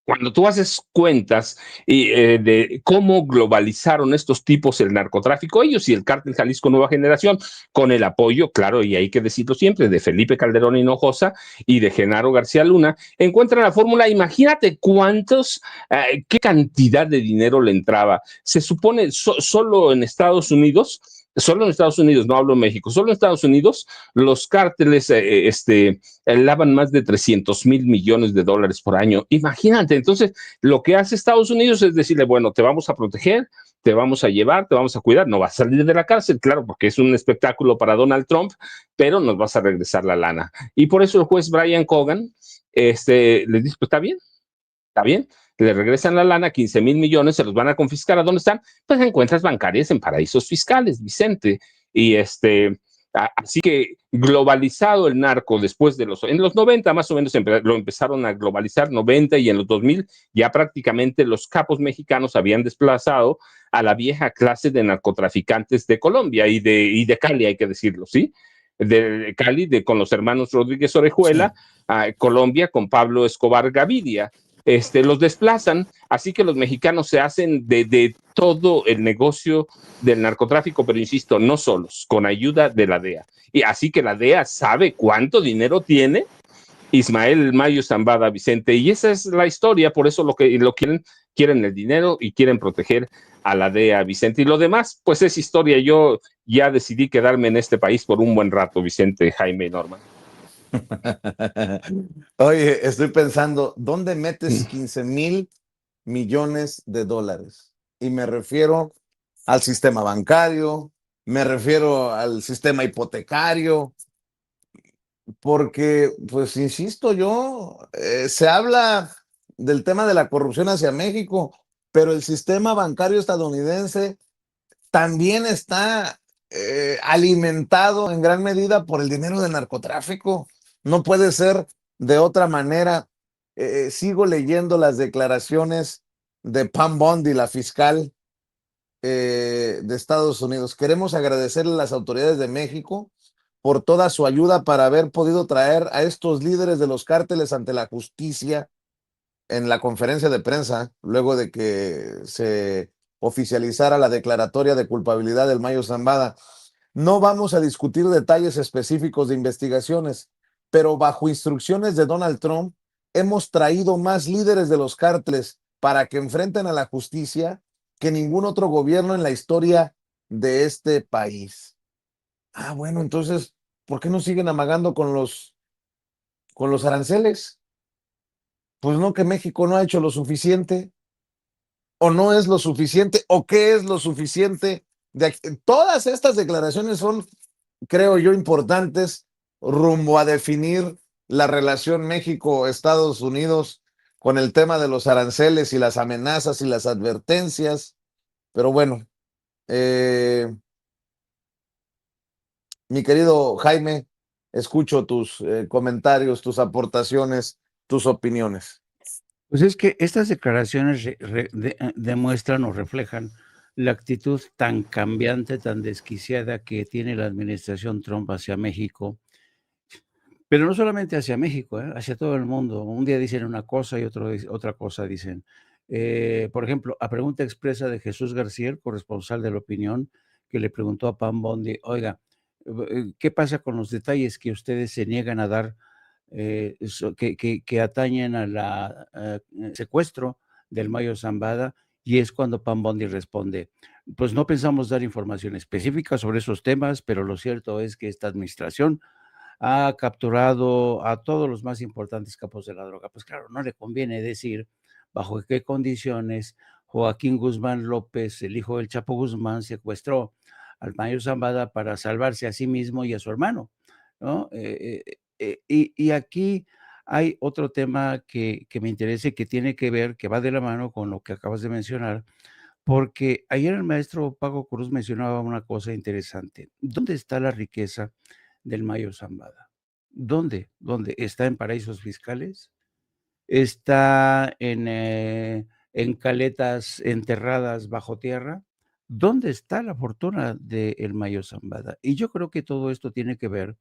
cuando tú haces cuentas de cómo globalizaron estos tipos el narcotráfico, ellos y el Cártel Jalisco Nueva Generación, con el apoyo, claro, y hay que decirlo siempre, de Felipe Calderón Hinojosa y de Genaro García Luna, encuentran la fórmula. Imagínate qué cantidad de dinero le entraba. Se supone solo en Estados Unidos, no hablo en México, solo en Estados Unidos, los cárteles lavan más de 300,000 millones de dólares por año. Imagínate, entonces lo que hace Estados Unidos es decirle, bueno, te vamos a proteger, te vamos a llevar, te vamos a cuidar, no vas a salir de la cárcel, claro, porque es un espectáculo para Donald Trump, pero nos vas a regresar la lana. Y por eso el juez Brian Cogan les dice, pues está bien, le regresan la lana, 15,000 millones, se los van a confiscar. ¿A dónde están? Pues en cuentas bancarias en paraísos fiscales, Vicente. Y así que globalizado el narco después en los 90 más o menos lo empezaron a globalizar, 90, y en los 2000 ya prácticamente los capos mexicanos habían desplazado a la vieja clase de narcotraficantes de Colombia y de Cali, hay que decirlo, ¿sí? De Cali, con los hermanos Rodríguez Orejuela, sí. A Colombia con Pablo Escobar Gaviria. Los desplazan, así que los mexicanos se hacen de todo el negocio del narcotráfico, pero insisto, no solos, con ayuda de la DEA. Y así que la DEA sabe cuánto dinero tiene Ismael Mayo Zambada, Vicente, y esa es la historia, por eso lo quieren el dinero y quieren proteger a la DEA, Vicente. Y lo demás, pues es historia. Yo ya decidí quedarme en este país por un buen rato, Vicente, Jaime y Norma. Oye, estoy pensando, ¿dónde metes 15,000 millones de dólares? Y me refiero al sistema bancario, me refiero al sistema hipotecario, porque, pues, insisto yo, se habla del tema de la corrupción hacia México, pero el sistema bancario estadounidense también está alimentado en gran medida por el dinero del narcotráfico. No puede ser de otra manera. Sigo leyendo las declaraciones de Pam Bondi, la fiscal de Estados Unidos. Queremos agradecerle a las autoridades de México por toda su ayuda para haber podido traer a estos líderes de los cárteles ante la justicia. En la conferencia de prensa, luego de que se oficializara la declaratoria de culpabilidad del Mayo Zambada, no vamos a discutir detalles específicos de investigaciones, pero bajo instrucciones de Donald Trump, hemos traído más líderes de los cárteles para que enfrenten a la justicia que ningún otro gobierno en la historia de este país. Ah, bueno, entonces, ¿por qué no siguen amagando con los aranceles? Pues no, que México no ha hecho lo suficiente, o no es lo suficiente, o qué es lo suficiente. Todas estas declaraciones son, creo yo, importantes rumbo a definir la relación México-Estados Unidos con el tema de los aranceles y las amenazas y las advertencias. Pero bueno, mi querido Jaime, escucho tus comentarios, tus aportaciones, tus opiniones. Pues es que estas declaraciones demuestran o reflejan la actitud tan cambiante, tan desquiciada que tiene la administración Trump hacia México, pero no solamente hacia México, hacia todo el mundo. Un día dicen una cosa y otra cosa dicen. Por ejemplo, a pregunta expresa de Jesús García, el corresponsal de La Opinión, que le preguntó a Pam Bondi, oiga, ¿qué pasa con los detalles que ustedes se niegan a dar que atañen a la secuestro del Mayo Zambada? Y es cuando Pam Bondi responde, pues no pensamos dar información específica sobre esos temas, pero lo cierto es que esta administración ha capturado a todos los más importantes capos de la droga. Pues claro, no le conviene decir bajo qué condiciones Joaquín Guzmán López, el hijo del Chapo Guzmán, secuestró al Mayo Zambada para salvarse a sí mismo y a su hermano, ¿no? Y aquí hay otro tema que me interesa y que tiene que ver, que va de la mano con lo que acabas de mencionar, porque ayer el maestro Paco Cruz mencionaba una cosa interesante. ¿Dónde está la riqueza del Mayo Zambada? ¿Dónde? ¿Dónde? ¿Está en paraísos fiscales? ¿Está en caletas enterradas bajo tierra? ¿Dónde está la fortuna del Mayo Zambada? Y yo creo que todo esto tiene que ver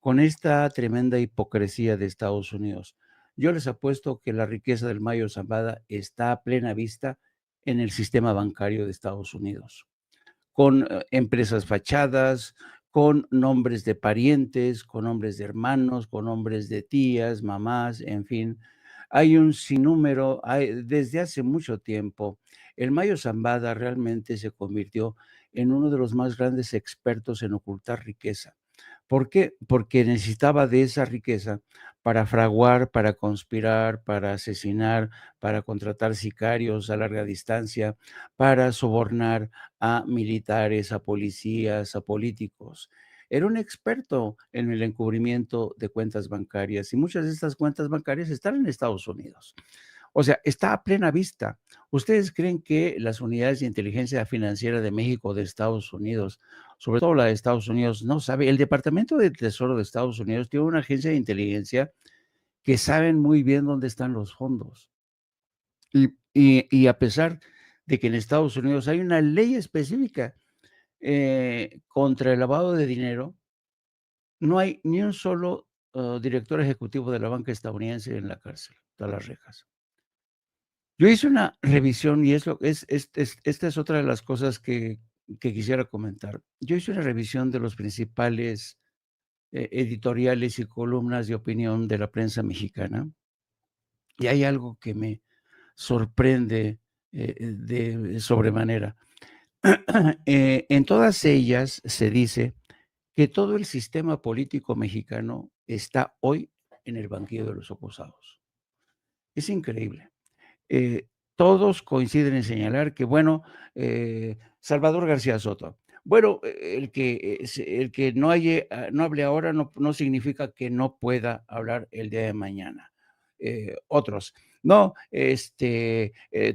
con esta tremenda hipocresía de Estados Unidos. Yo les apuesto que la riqueza del Mayo Zambada está a plena vista en el sistema bancario de Estados Unidos, con empresas fachadas, con nombres de parientes, con nombres de hermanos, con nombres de tías, mamás, en fin. Hay un sinnúmero, desde hace mucho tiempo, el Mayo Zambada realmente se convirtió en uno de los más grandes expertos en ocultar riqueza. ¿Por qué? Porque necesitaba de esa riqueza para fraguar, para conspirar, para asesinar, para contratar sicarios a larga distancia, para sobornar a militares, a policías, a políticos. Era un experto en el encubrimiento de cuentas bancarias y muchas de estas cuentas bancarias están en Estados Unidos. O sea, está a plena vista. ¿Ustedes creen que las unidades de inteligencia financiera de México, de Estados Unidos, sobre todo la de Estados Unidos, no sabe? El Departamento del Tesoro de Estados Unidos tiene una agencia de inteligencia que saben muy bien dónde están los fondos. Y a pesar de que en Estados Unidos hay una ley específica contra el lavado de dinero, no hay ni un solo director ejecutivo de la banca estadounidense en la cárcel, a las rejas. Yo hice una revisión y esta es otra de las cosas que quisiera comentar. Yo hice una revisión de los principales editoriales y columnas de opinión de la prensa mexicana y hay algo que me sorprende de sobremanera. En todas ellas se dice que todo el sistema político mexicano está hoy en el banquillo de los acusados. Es increíble. Todos coinciden en señalar que, bueno, Salvador García Soto, bueno, el que no hable ahora no significa que no pueda hablar el día de mañana. Otros, no,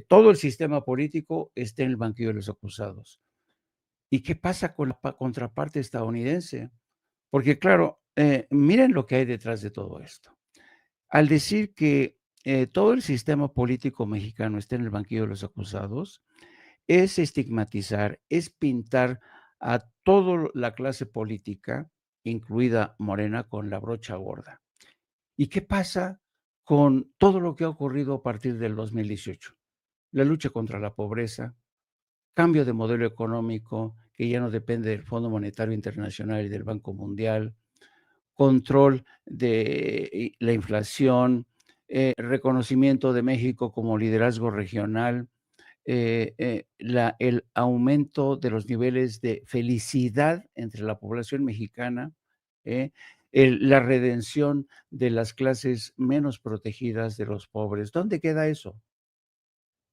todo el sistema político está en el banquillo de los acusados. ¿Y qué pasa con la contraparte estadounidense? Porque claro, miren lo que hay detrás de todo esto. Al decir que todo el sistema político mexicano está en el banquillo de los acusados, es estigmatizar, es pintar a toda la clase política, incluida Morena, con la brocha gorda. ¿Y qué pasa con todo lo que ha ocurrido a partir del 2018? La lucha contra la pobreza, cambio de modelo económico que ya no depende del Fondo Monetario Internacional y del Banco Mundial, control de la inflación, reconocimiento de México como liderazgo regional, el aumento de los niveles de felicidad entre la población mexicana, la redención de las clases menos protegidas de los pobres. ¿Dónde queda eso?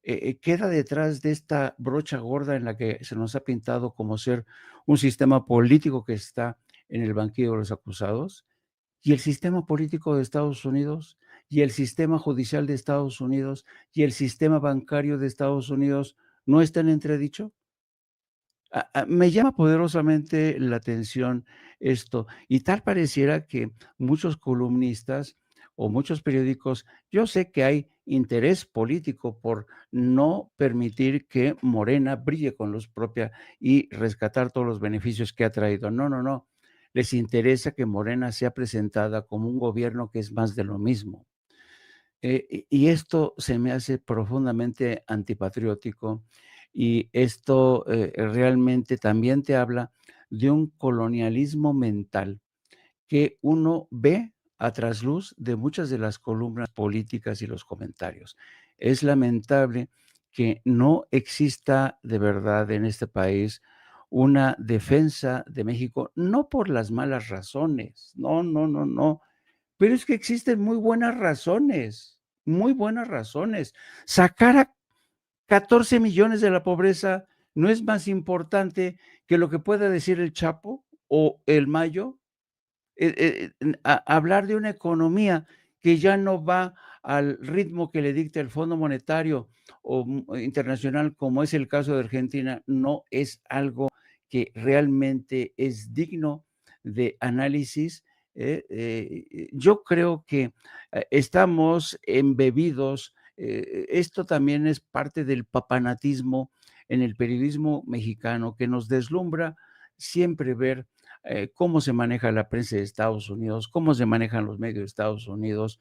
Queda detrás de esta brocha gorda en la que se nos ha pintado como ser un sistema político que está en el banquillo de los acusados, y el sistema político de Estados Unidos, y el sistema judicial de Estados Unidos, y el sistema bancario de Estados Unidos no están en entredicho. Me llama poderosamente la atención esto, y tal pareciera que muchos columnistas o muchos periódicos, yo sé que hay interés político por no permitir que Morena brille con luz propia y rescatar todos los beneficios que ha traído. No, no, no. Les interesa que Morena sea presentada como un gobierno que es más de lo mismo. Y esto se me hace profundamente antipatriótico y esto realmente también te habla de un colonialismo mental que uno ve a trasluz de muchas de las columnas políticas y los comentarios. Es lamentable que no exista de verdad en este país una defensa de México, no por las malas razones, no, no, no, no, pero es que existen muy buenas razones, muy buenas razones. Sacar a 14 millones de la pobreza no es más importante que lo que pueda decir el Chapo o el Mayo. Hablar de una economía que ya no va al ritmo que le dicta el Fondo Monetario Internacional, como es el caso de Argentina, no es algo que realmente es digno de análisis. Yo creo que estamos embebidos, esto también es parte del papanatismo en el periodismo mexicano, que nos deslumbra siempre ver cómo se maneja la prensa de Estados Unidos, cómo se manejan los medios de Estados Unidos.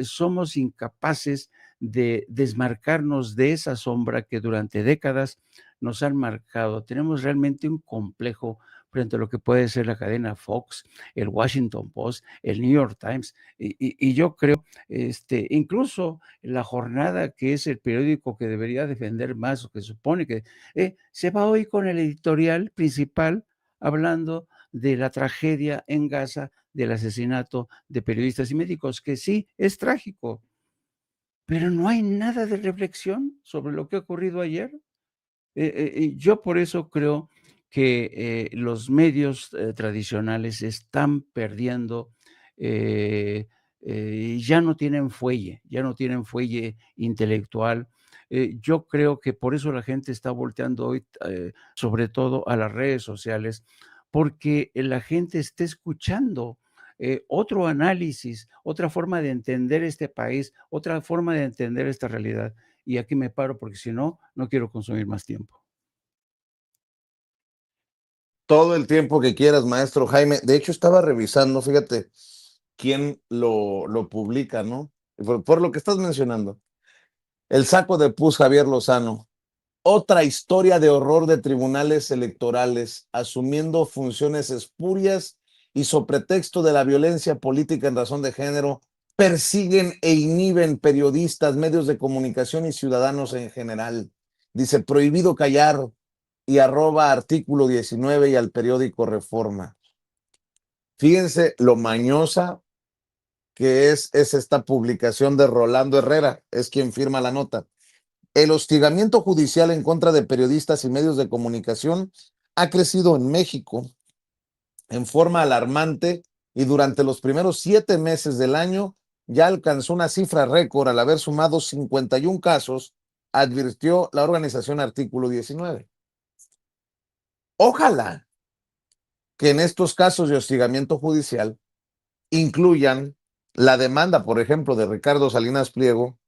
Somos incapaces de desmarcarnos de esa sombra que durante décadas nos han marcado. Tenemos realmente un complejo frente a lo que puede ser la cadena Fox, el Washington Post, el New York Times, y yo creo, incluso La Jornada, que es el periódico que debería defender más, o que supone que se va hoy con el editorial principal hablando de la tragedia en Gaza, del asesinato de periodistas y médicos, que sí, es trágico, pero no hay nada de reflexión sobre lo que ha ocurrido ayer. Yo por eso creo que los medios tradicionales están perdiendo, ya no tienen fuelle intelectual. Yo creo que por eso la gente está volteando hoy, sobre todo a las redes sociales, porque la gente está escuchando otro análisis, otra forma de entender este país, otra forma de entender esta realidad. Y aquí me paro porque si no, no quiero consumir más tiempo. Todo el tiempo que quieras, maestro Jaime. De hecho, estaba revisando, fíjate, quién lo publica, ¿no? Por lo que estás mencionando. El saco de pus, Javier Lozano. Otra historia de horror de tribunales electorales, asumiendo funciones espurias y sobre pretexto de la violencia política en razón de género, persiguen e inhiben periodistas, medios de comunicación y ciudadanos en general. Dice, prohibido callar, y @artículo 19 y al periódico Reforma. Fíjense lo mañosa que es esta publicación de Rolando Herrera, es quien firma la nota. El hostigamiento judicial en contra de periodistas y medios de comunicación ha crecido en México en forma alarmante y durante los primeros 7 meses del año ya alcanzó una cifra récord al haber sumado 51 casos, advirtió la organización Artículo 19. Ojalá que en estos casos de hostigamiento judicial incluyan la demanda, por ejemplo, de Ricardo Salinas Pliego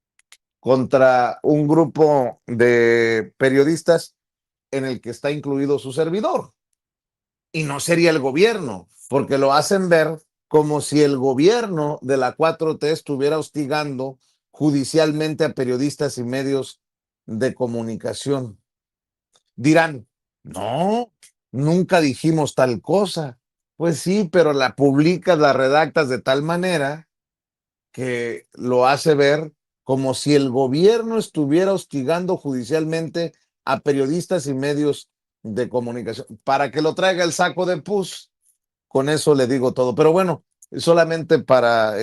contra un grupo de periodistas en el que está incluido su servidor. Y no sería el gobierno, porque lo hacen ver como si el gobierno de la 4T estuviera hostigando judicialmente a periodistas y medios de comunicación. Dirán, no, nunca dijimos tal cosa. Pues sí, pero la publicas, la redactas de tal manera que lo hace ver como si el gobierno estuviera hostigando judicialmente a periodistas y medios de comunicación. Para que lo traiga el saco de pus, con eso le digo todo. Pero bueno, solamente para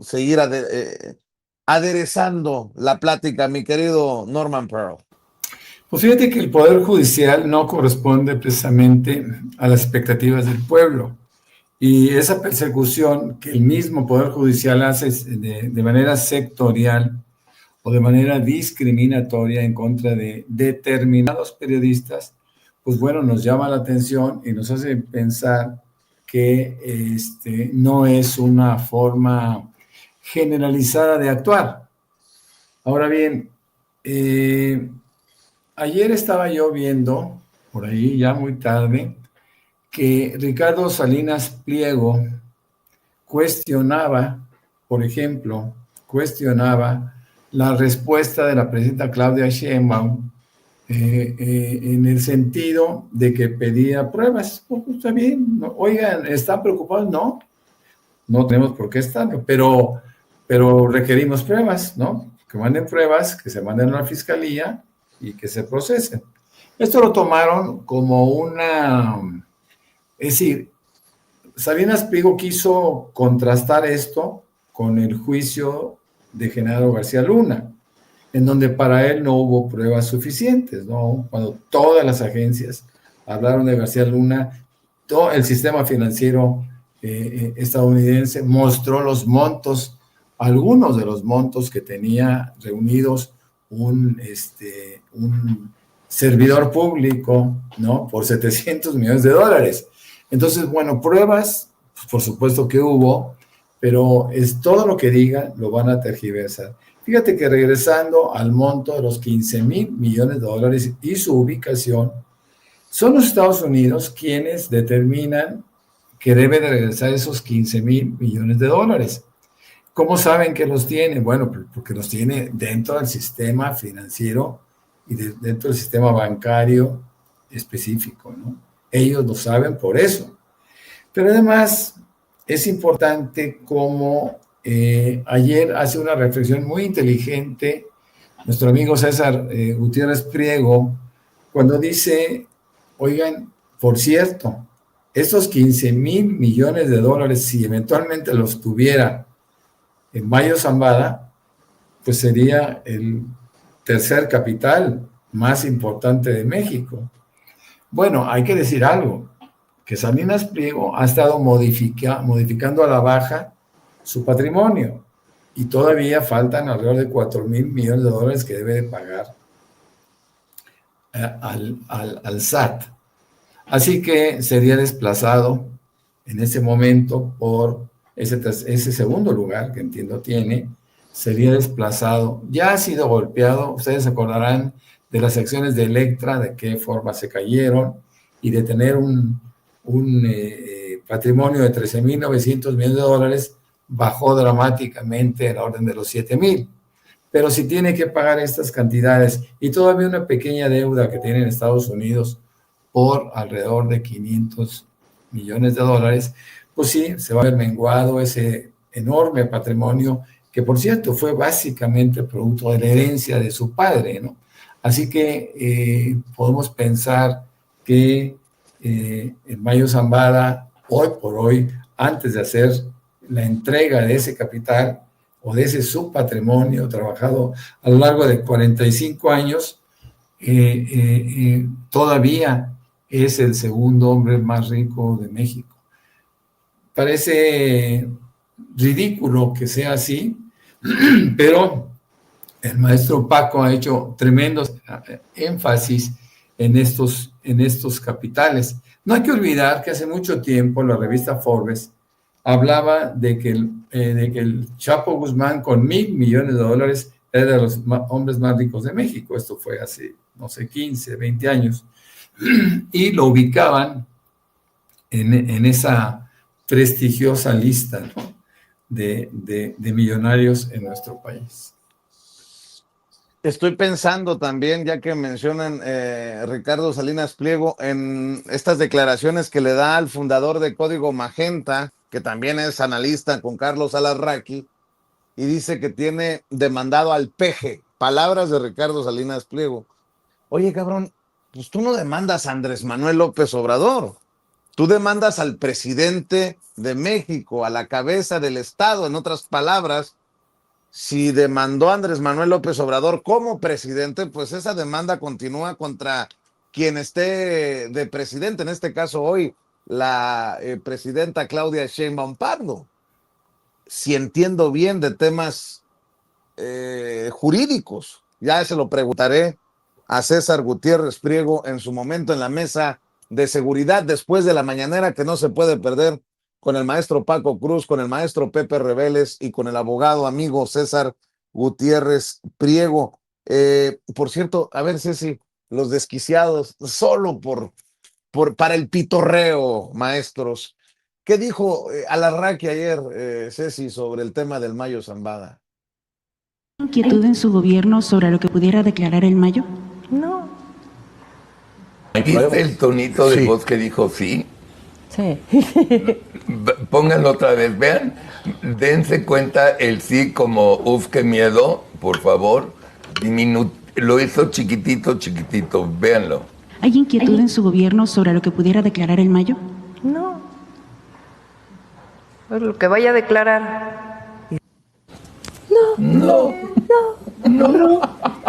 seguir aderezando la plática, mi querido Norman Pearl. Pues fíjate que el Poder Judicial no corresponde precisamente a las expectativas del pueblo. Y esa persecución que el mismo Poder Judicial hace de manera sectorial o de manera discriminatoria en contra de determinados periodistas, pues bueno, nos llama la atención y nos hace pensar que no es una forma generalizada de actuar. Ahora bien, ayer estaba yo viendo, por ahí ya muy tarde, que Ricardo Salinas Pliego cuestionaba, por ejemplo, la respuesta de la presidenta Claudia Sheinbaum en el sentido de que pedía pruebas. Pues está bien, no, oigan, ¿están preocupados? No tenemos por qué estarlo, pero requerimos pruebas, ¿no? Que manden pruebas, que se manden a la fiscalía y que se procesen. Esto lo tomaron como es decir, Salinas Pliego quiso contrastar esto con el juicio de Genaro García Luna, en donde para él no hubo pruebas suficientes, ¿no? Cuando todas las agencias hablaron de García Luna, todo el sistema financiero estadounidense mostró los montos algunos de los montos que tenía reunidos un servidor público, ¿no? Por $700 millones. Entonces, bueno, pruebas, pues, por supuesto que hubo, pero es todo lo que digan lo van a tergiversar. Fíjate que regresando al monto de los $15,000 millones y su ubicación, son los Estados Unidos quienes determinan que debe de regresar esos $15,000 millones. ¿Cómo saben que los tiene? Bueno, porque los tiene dentro del sistema financiero y dentro del sistema bancario específico, ¿no? Ellos lo saben por eso. Pero además es importante como ayer hace una reflexión muy inteligente nuestro amigo César Gutiérrez Priego, cuando dice, oigan, por cierto, estos $15,000 millones, si eventualmente los tuviera en Mayo Zambada, pues sería el tercer capital más importante de México. Bueno, hay que decir algo, que Salinas Pliego ha estado modificando a la baja su patrimonio y todavía faltan alrededor de $4,000 millones que debe de pagar al SAT. Así que sería desplazado en ese momento por ese segundo lugar que entiendo tiene, sería desplazado. Ya ha sido golpeado, ustedes se acordarán de las acciones de Electra, de qué forma se cayeron, y de tener un patrimonio de $13,900 millones, bajó dramáticamente a la orden de los 7,000. Pero si tiene que pagar estas cantidades y todavía una pequeña deuda que tiene en Estados Unidos por alrededor de $500 millones, pues sí, se va a ver menguado ese enorme patrimonio que, por cierto, fue básicamente producto de la herencia de su padre, ¿no? Así que podemos pensar que el Mayo Zambada, hoy por hoy, antes de hacer la entrega de ese capital o de ese subpatrimonio trabajado a lo largo de 45 años, todavía es el segundo hombre más rico de México. Parece ridículo que sea así, pero el maestro Paco ha hecho tremendos énfasis en estos capitales. No hay que olvidar que hace mucho tiempo la revista Forbes hablaba de que el Chapo Guzmán con $1,000 millones era de los hombres más ricos de México. Esto fue hace, no sé, 15, 20 años. Y lo ubicaban en esa prestigiosa lista, ¿no? de millonarios en nuestro país. Estoy pensando también, ya que mencionan Ricardo Salinas Pliego, en estas declaraciones que le da al fundador de Código Magenta, que también es analista con Carlos Alarraqui, y dice que tiene demandado al peje. Palabras de Ricardo Salinas Pliego. Oye, cabrón, pues tú no demandas a Andrés Manuel López Obrador. Tú demandas al presidente de México, a la cabeza del Estado. En otras palabras, si demandó a Andrés Manuel López Obrador como presidente, pues esa demanda continúa contra quien esté de presidente, en este caso hoy la presidenta Claudia Sheinbaum Pardo. Si entiendo bien de temas jurídicos, ya se lo preguntaré a César Gutiérrez Priego en su momento en la mesa de seguridad después de la mañanera que no se puede perder con el maestro Paco Cruz, con el maestro Pepe Reveles y con el abogado amigo César Gutiérrez Priego. Por cierto, a ver, Ceci, los desquiciados, solo para el pitorreo, maestros. ¿Qué dijo Alarraqui ayer, Ceci, sobre el tema del Mayo Zambada? ¿Inquietud en su gobierno sobre lo que pudiera declarar el Mayo? No. ¿Viste el tonito de voz que dijo sí? Sí. Pónganlo otra vez, vean, dense cuenta el sí como uf, qué miedo, por favor. Lo hizo chiquitito, véanlo. ¿Hay inquietud en su gobierno sobre lo que pudiera declarar el Mayo? No. Pues lo que vaya a declarar. No.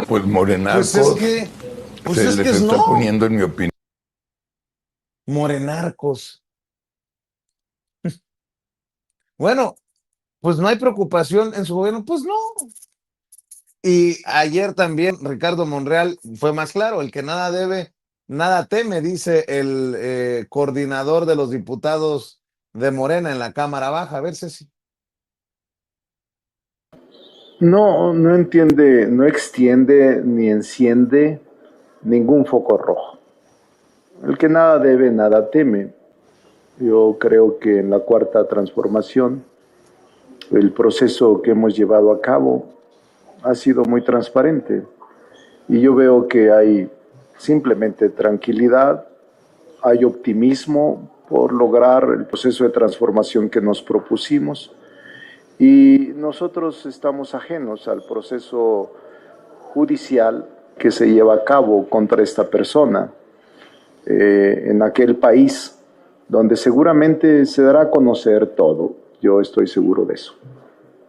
Pues Morenarcos se les está poniendo, en mi opinión. Morenarcos. Bueno, pues no hay preocupación en su gobierno, pues no. Y ayer también Ricardo Monreal fue más claro, el que nada debe, nada teme, dice el coordinador de los diputados de Morena en la Cámara Baja. A ver, Ceci. No entiende, no extiende ni enciende ningún foco rojo. El que nada debe, nada teme. Yo creo que en la cuarta transformación, el proceso que hemos llevado a cabo ha sido muy transparente y yo veo que hay simplemente tranquilidad, hay optimismo por lograr el proceso de transformación que nos propusimos y nosotros estamos ajenos al proceso judicial que se lleva a cabo contra esta persona en aquel país donde seguramente se dará a conocer todo. Yo estoy seguro de eso.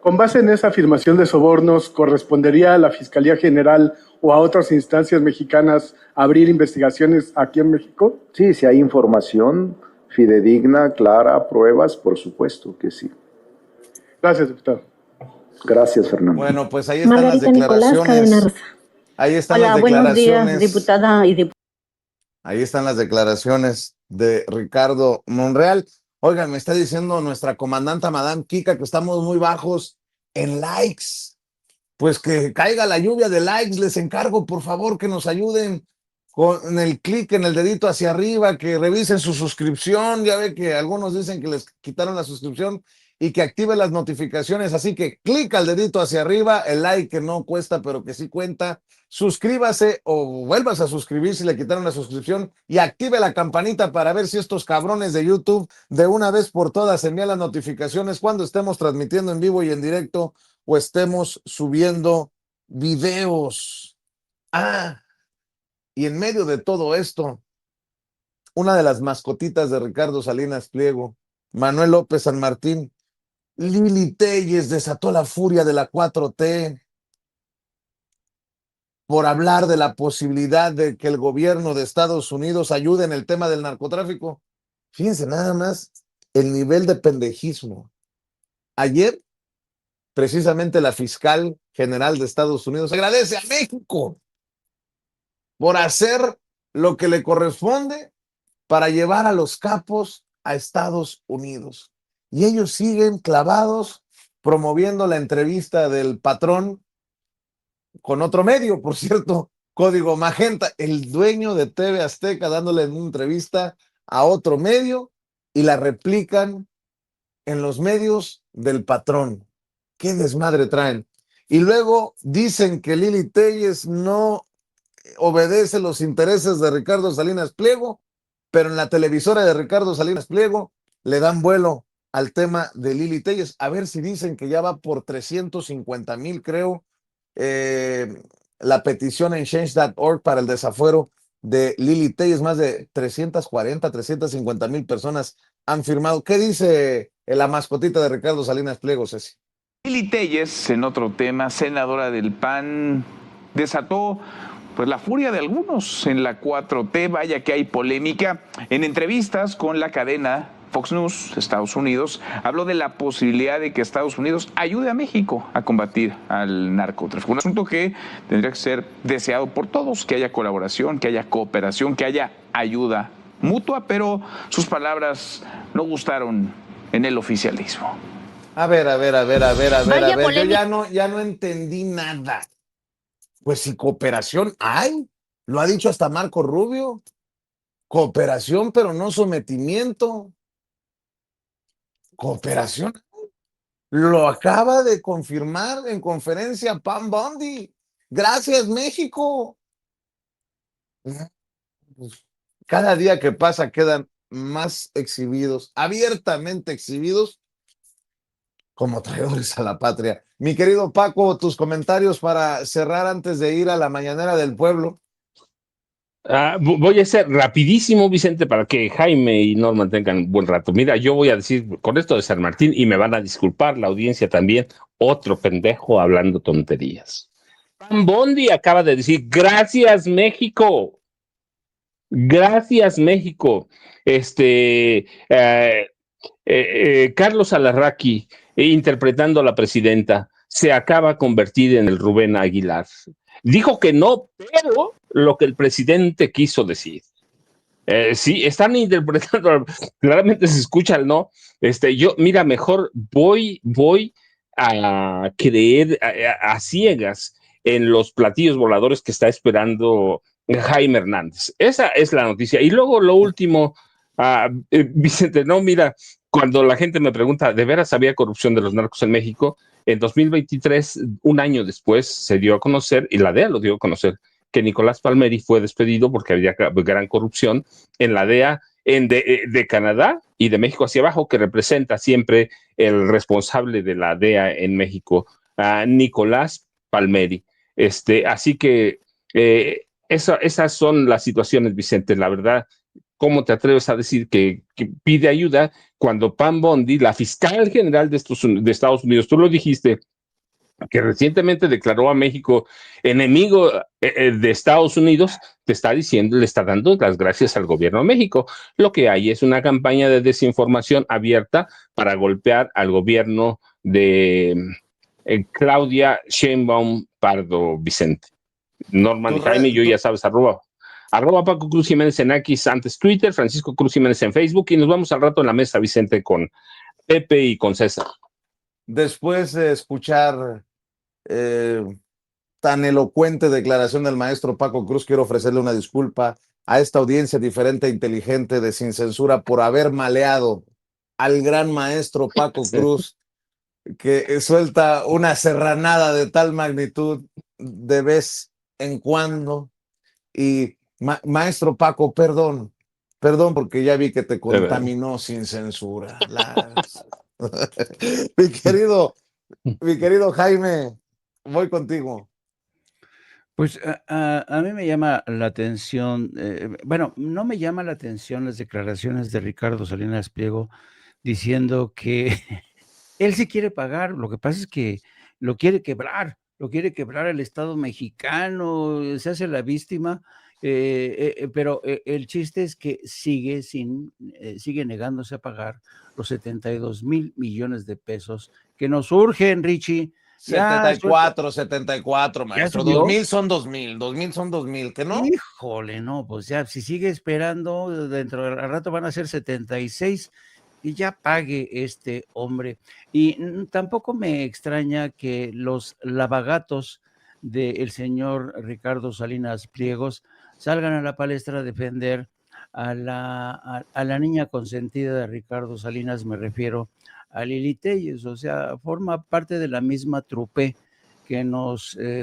Con base en esa afirmación de sobornos, ¿correspondería a la Fiscalía General o a otras instancias mexicanas abrir investigaciones aquí en México? Sí, si hay información fidedigna, clara, pruebas, por supuesto que sí. Gracias, diputado. Gracias, Fernando. Bueno, pues ahí están las declaraciones. Ahí están las declaraciones. Buenos días, diputada y diputado. Ahí están las declaraciones de Ricardo Monreal. Oigan, me está diciendo nuestra comandanta Madame Kika que estamos muy bajos en likes. Pues que caiga la lluvia de likes. Les encargo, por favor, que nos ayuden con el clic en el dedito hacia arriba, que revisen su suscripción. Ya ve que algunos dicen que les quitaron la suscripción y que active las notificaciones. Así que clic al dedito hacia arriba, el like que no cuesta, pero que sí cuenta. Suscríbase o vuelvas a suscribir si le quitaron la suscripción y active la campanita para ver si estos cabrones de YouTube de una vez por todas envían las notificaciones cuando estemos transmitiendo en vivo y en directo o estemos subiendo videos. Y en medio de todo esto, una de las mascotitas de Ricardo Salinas Pliego, Manuel López San Martín, Lili Téllez, desató la furia de la 4T por hablar de la posibilidad de que el gobierno de Estados Unidos ayude en el tema del narcotráfico. Fíjense nada más el nivel de pendejismo. Ayer, precisamente la fiscal general de Estados Unidos agradece a México por hacer lo que le corresponde para llevar a los capos a Estados Unidos. Y ellos siguen clavados promoviendo la entrevista del patrón con otro medio, por cierto, Código Magenta, el dueño de TV Azteca dándole una entrevista a otro medio y la replican en los medios del patrón. ¿Qué desmadre traen? Y luego dicen que Lili Téllez no obedece los intereses de Ricardo Salinas Pliego, pero en la televisora de Ricardo Salinas Pliego le dan vuelo al tema de Lili Téllez. A ver si dicen que ya va por 350,000, creo, la petición en change.org para el desafuero de Lili Téllez. Más de 350,000 personas han firmado. ¿Qué dice la mascotita de Ricardo Salinas Pliego, Ceci? Lili Téllez, en otro tema, senadora del PAN, desató pues la furia de algunos en la 4T. Vaya que hay polémica. En entrevistas con la cadena Fox News, Estados Unidos, habló de la posibilidad de que Estados Unidos ayude a México a combatir al narcotráfico. Un asunto que tendría que ser deseado por todos, que haya colaboración, que haya cooperación, que haya ayuda mutua, pero sus palabras no gustaron en el oficialismo. A ver. Yo ya no entendí nada. Pues si cooperación hay, lo ha dicho hasta Marco Rubio. Cooperación, pero no sometimiento. Cooperación. Lo acaba de confirmar en conferencia Pam Bondi. Gracias, México. Cada día que pasa quedan más exhibidos, abiertamente exhibidos, como traidores a la patria. Mi querido Paco, tus comentarios para cerrar antes de ir a la mañanera del pueblo. Voy a ser rapidísimo, Vicente, para que Jaime y Norman tengan buen rato. Mira, yo voy a decir con esto de San Martín, y me van a disculpar la audiencia también, otro pendejo hablando tonterías. Pam Bondi acaba de decir, gracias México. Gracias México. Carlos Alarraqui interpretando a la presidenta, se acaba de convertir en el Rubén Aguilar. Dijo que no, pero lo que el presidente quiso decir. Sí, están interpretando, claramente se escucha el no. Yo, mira, mejor voy a creer a ciegas en los platillos voladores que está esperando Jaime Hernández. Esa es la noticia. Y luego lo último, Vicente, no, mira, cuando la gente me pregunta, ¿de veras había corrupción de los narcos en México? En 2023, un año después, se dio a conocer, y la DEA lo dio a conocer, que Nicolás Palmeri fue despedido porque había gran corrupción en la DEA de Canadá y de México hacia abajo, que representa siempre el responsable de la DEA en México, Nicolás Palmeri. Así que esas son las situaciones, Vicente. La verdad, ¿cómo te atreves a decir que pide ayuda cuando Pam Bondi, la fiscal general de Estados Unidos, tú lo dijiste, que recientemente declaró a México enemigo de Estados Unidos, te está diciendo, le está dando las gracias al gobierno de México? Lo que hay es una campaña de desinformación abierta para golpear al gobierno de Claudia Sheinbaum Pardo, Vicente. Norman Jaime, yo ya sabes, arroba Paco Cruz Jiménez en X, antes Twitter, Francisco Cruz Jiménez en Facebook, y nos vamos al rato en la mesa, Vicente, con Pepe y con César. Después de escuchar tan elocuente declaración del maestro Paco Cruz, quiero ofrecerle una disculpa a esta audiencia diferente e inteligente de Sin Censura por haber maleado al gran maestro Paco Cruz, que suelta una serranada de tal magnitud de vez en cuando. Y maestro Paco, perdón, porque ya vi que te contaminó Sin Censura. Mi querido Jaime, voy contigo. Pues a mí me llama la atención, no me llama la atención las declaraciones de Ricardo Salinas Pliego diciendo que él sí quiere pagar, lo que pasa es que lo quiere quebrar el Estado mexicano, se hace la víctima, pero el chiste es que sigue negándose a pagar los 72,000 millones de pesos que nos urgen, Richie. 74, maestro. 2,000 son 2,000, ¿que no? Híjole, no, pues ya, si sigue esperando, dentro del rato van a ser 76 y ya pague este hombre. Y tampoco me extraña que los lavagatos del señor Ricardo Salinas Pliegos salgan a la palestra a defender a la niña consentida de Ricardo Salinas, me refiero a Lili Téllez, o sea, forma parte de la misma trupe que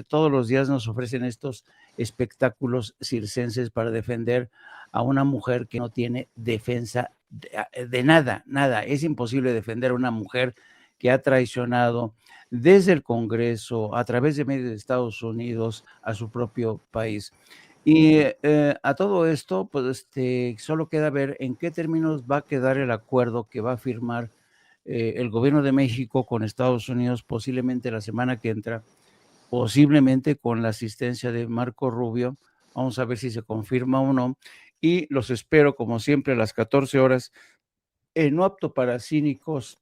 todos los días nos ofrecen estos espectáculos circenses para defender a una mujer que no tiene defensa de nada. Es imposible defender a una mujer que ha traicionado desde el Congreso, a través de medios de Estados Unidos, a su propio país. Y a todo esto, pues solo queda ver en qué términos va a quedar el acuerdo que va a firmar el gobierno de México con Estados Unidos, posiblemente la semana que entra, posiblemente con la asistencia de Marco Rubio. Vamos a ver si se confirma o no. Y los espero, como siempre, a las 14 horas, No Apto para Cínicos.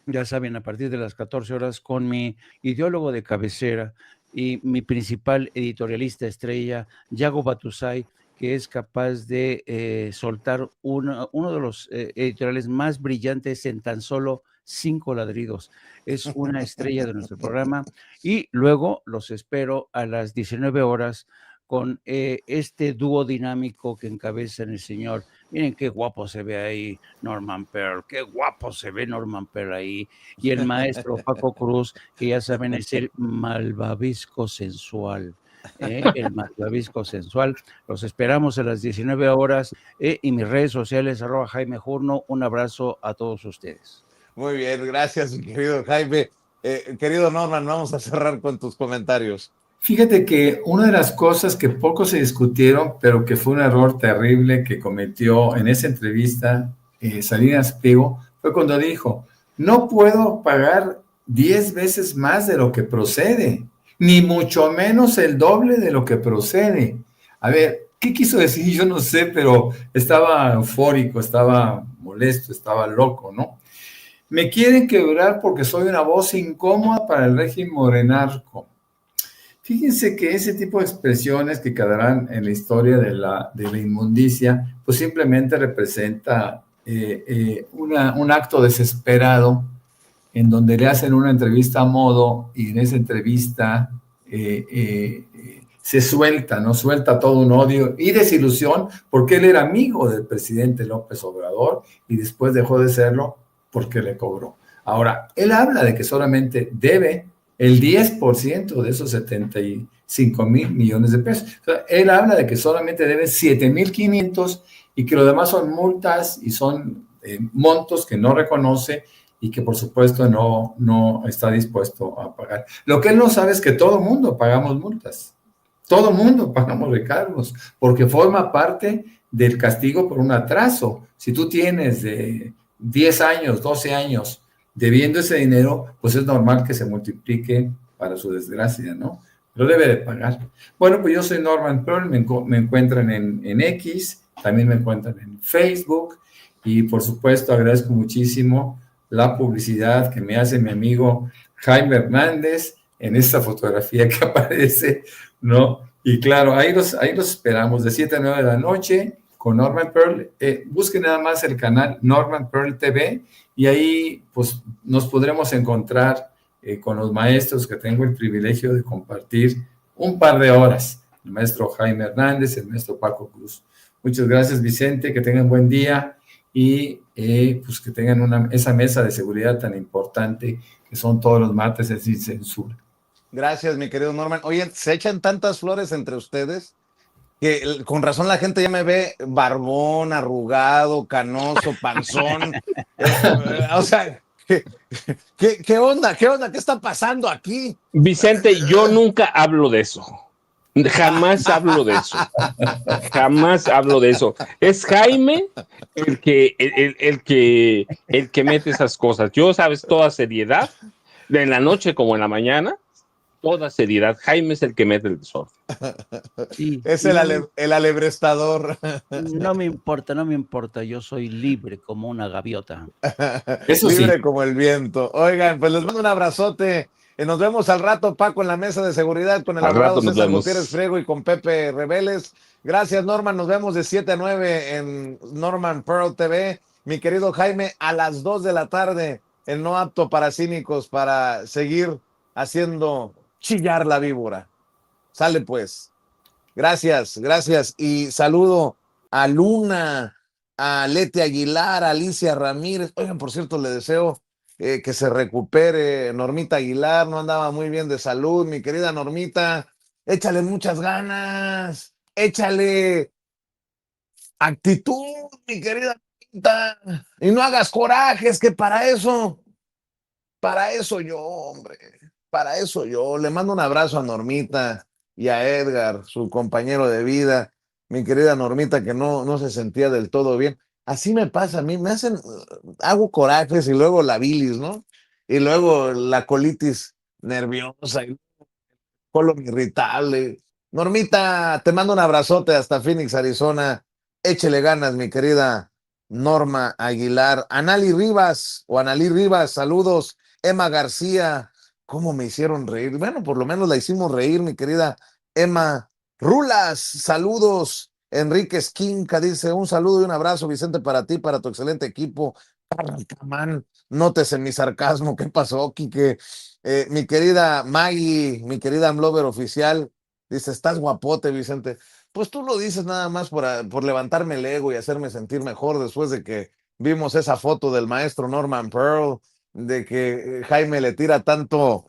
Ya saben, a partir de las 14 horas, con mi ideólogo de cabecera y mi principal editorialista estrella, Yago Batusay, que es capaz de soltar uno de los editoriales más brillantes en tan solo 5 ladridos. Es una estrella de nuestro programa. Y luego los espero a las 19 horas con este dúo dinámico que encabezan el señor. Miren qué guapo se ve ahí Norman Pearl, qué guapo se ve Norman Pearl ahí. Y el maestro Paco Cruz, que ya saben, es el malvavisco sensual. El malvavisco sensual. Los esperamos a las 19 horas y mis redes sociales, @Jaime Jurno. Un abrazo a todos ustedes. Muy bien, gracias, mi querido Jaime. Querido Norman, vamos a cerrar con tus comentarios. Fíjate que una de las cosas que poco se discutieron, pero que fue un error terrible que cometió en esa entrevista Salinas Pliego, fue cuando dijo, no puedo pagar 10 veces más de lo que procede, ni mucho menos el doble de lo que procede. A ver, ¿qué quiso decir? Yo no sé, pero estaba eufórico, estaba molesto, estaba loco, ¿no? Me quieren quebrar porque soy una voz incómoda para el régimen morenarco. Fíjense que ese tipo de expresiones que quedarán en la historia de la inmundicia, pues simplemente representa un acto desesperado en donde le hacen una entrevista a modo y en esa entrevista se suelta, ¿no? Suelta todo un odio y desilusión porque él era amigo del presidente López Obrador y después dejó de serlo porque le cobró. Ahora, él habla de que solamente debe el 10% de esos 75,000 millones de pesos. O sea, él habla de que solamente debe 7,500 y que lo demás son multas y son montos que no reconoce y que por supuesto no está dispuesto a pagar. Lo que él no sabe es que todo mundo pagamos multas, todo mundo pagamos recargos, porque forma parte del castigo por un atraso. Si tú tienes de 10 años, 12 años debiendo ese dinero, pues es normal que se multiplique para su desgracia, ¿no? Pero debe de pagar. Bueno, pues yo soy Norman Pearl, me encuentran en X, también me encuentran en Facebook, y por supuesto agradezco muchísimo la publicidad que me hace mi amigo Jaime Hernández en esta fotografía que aparece, ¿no? Y claro, ahí los esperamos de 7 a 9 de la noche con Norman Pearl. Busquen nada más el canal Norman Pearl TV y ahí pues nos podremos encontrar con los maestros que tengo el privilegio de compartir un par de horas. El maestro Jaime Hernández, el maestro Paco Cruz. Muchas gracias, Vicente, que tengan buen día y pues que tengan esa mesa de seguridad tan importante que son todos los martes sin censura. Gracias, mi querido Norman. Oye, se echan tantas flores entre ustedes que con razón la gente ya me ve barbón, arrugado, canoso, panzón. O sea, ¿qué onda? ¿Qué onda? ¿Qué está pasando aquí? Vicente, yo nunca hablo de eso. Jamás hablo de eso. Jamás hablo de eso. Es Jaime el que mete esas cosas. Yo, sabes, toda seriedad, en la noche como en la mañana, toda seriedad. Jaime es el que mete el desorden. Sí, es el alebrestador. No me importa. Yo soy libre como una gaviota. Eso libre sí. Como el viento. Oigan, pues les mando un abrazote. Nos vemos al rato, Paco, en la mesa de seguridad con el abogado César Gutiérrez Frego y con Pepe Reveles. Gracias, Norman. Nos vemos de 7 a 9 en Norman Pearl TV. Mi querido Jaime, a las 2 de la tarde en No Apto para Cínicos para seguir haciendo chillar la víbora. Sale pues. Gracias. Y saludo a Luna, a Leti Aguilar, a Alicia Ramírez. Oigan, por cierto, le deseo que se recupere Normita Aguilar, no andaba muy bien de salud, mi querida Normita, échale muchas ganas, échale actitud, mi querida Normita, y no hagas corajes, que para eso yo, hombre, para eso yo, le mando un abrazo a Normita y a Edgar, su compañero de vida, mi querida Normita, que no se sentía del todo bien. Así me pasa a mí, hago corajes y luego la bilis, ¿no? Y luego la colitis nerviosa, y colon irritable. Normita, te mando un abrazote hasta Phoenix, Arizona. Échele ganas, mi querida Norma Aguilar. Analí Rivas, saludos. Emma García, ¿cómo me hicieron reír? Bueno, por lo menos la hicimos reír, mi querida Emma Rulas, saludos. Enrique Esquinca dice, un saludo y un abrazo, Vicente, para ti, para tu excelente equipo. Carracamán, nótese mi sarcasmo, ¿qué pasó, Quique? Mi querida Maggie, mi querida Amlover oficial, dice, estás guapote, Vicente. Pues tú lo dices nada más por levantarme el ego y hacerme sentir mejor después de que vimos esa foto del maestro Norman Pearl, de que Jaime le tira tantas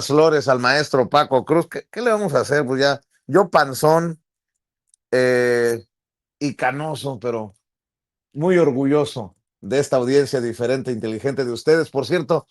flores al maestro Paco Cruz. ¿Qué le vamos a hacer? Pues ya, yo panzón, y canoso, pero muy orgulloso de esta audiencia diferente, inteligente de ustedes. Por cierto,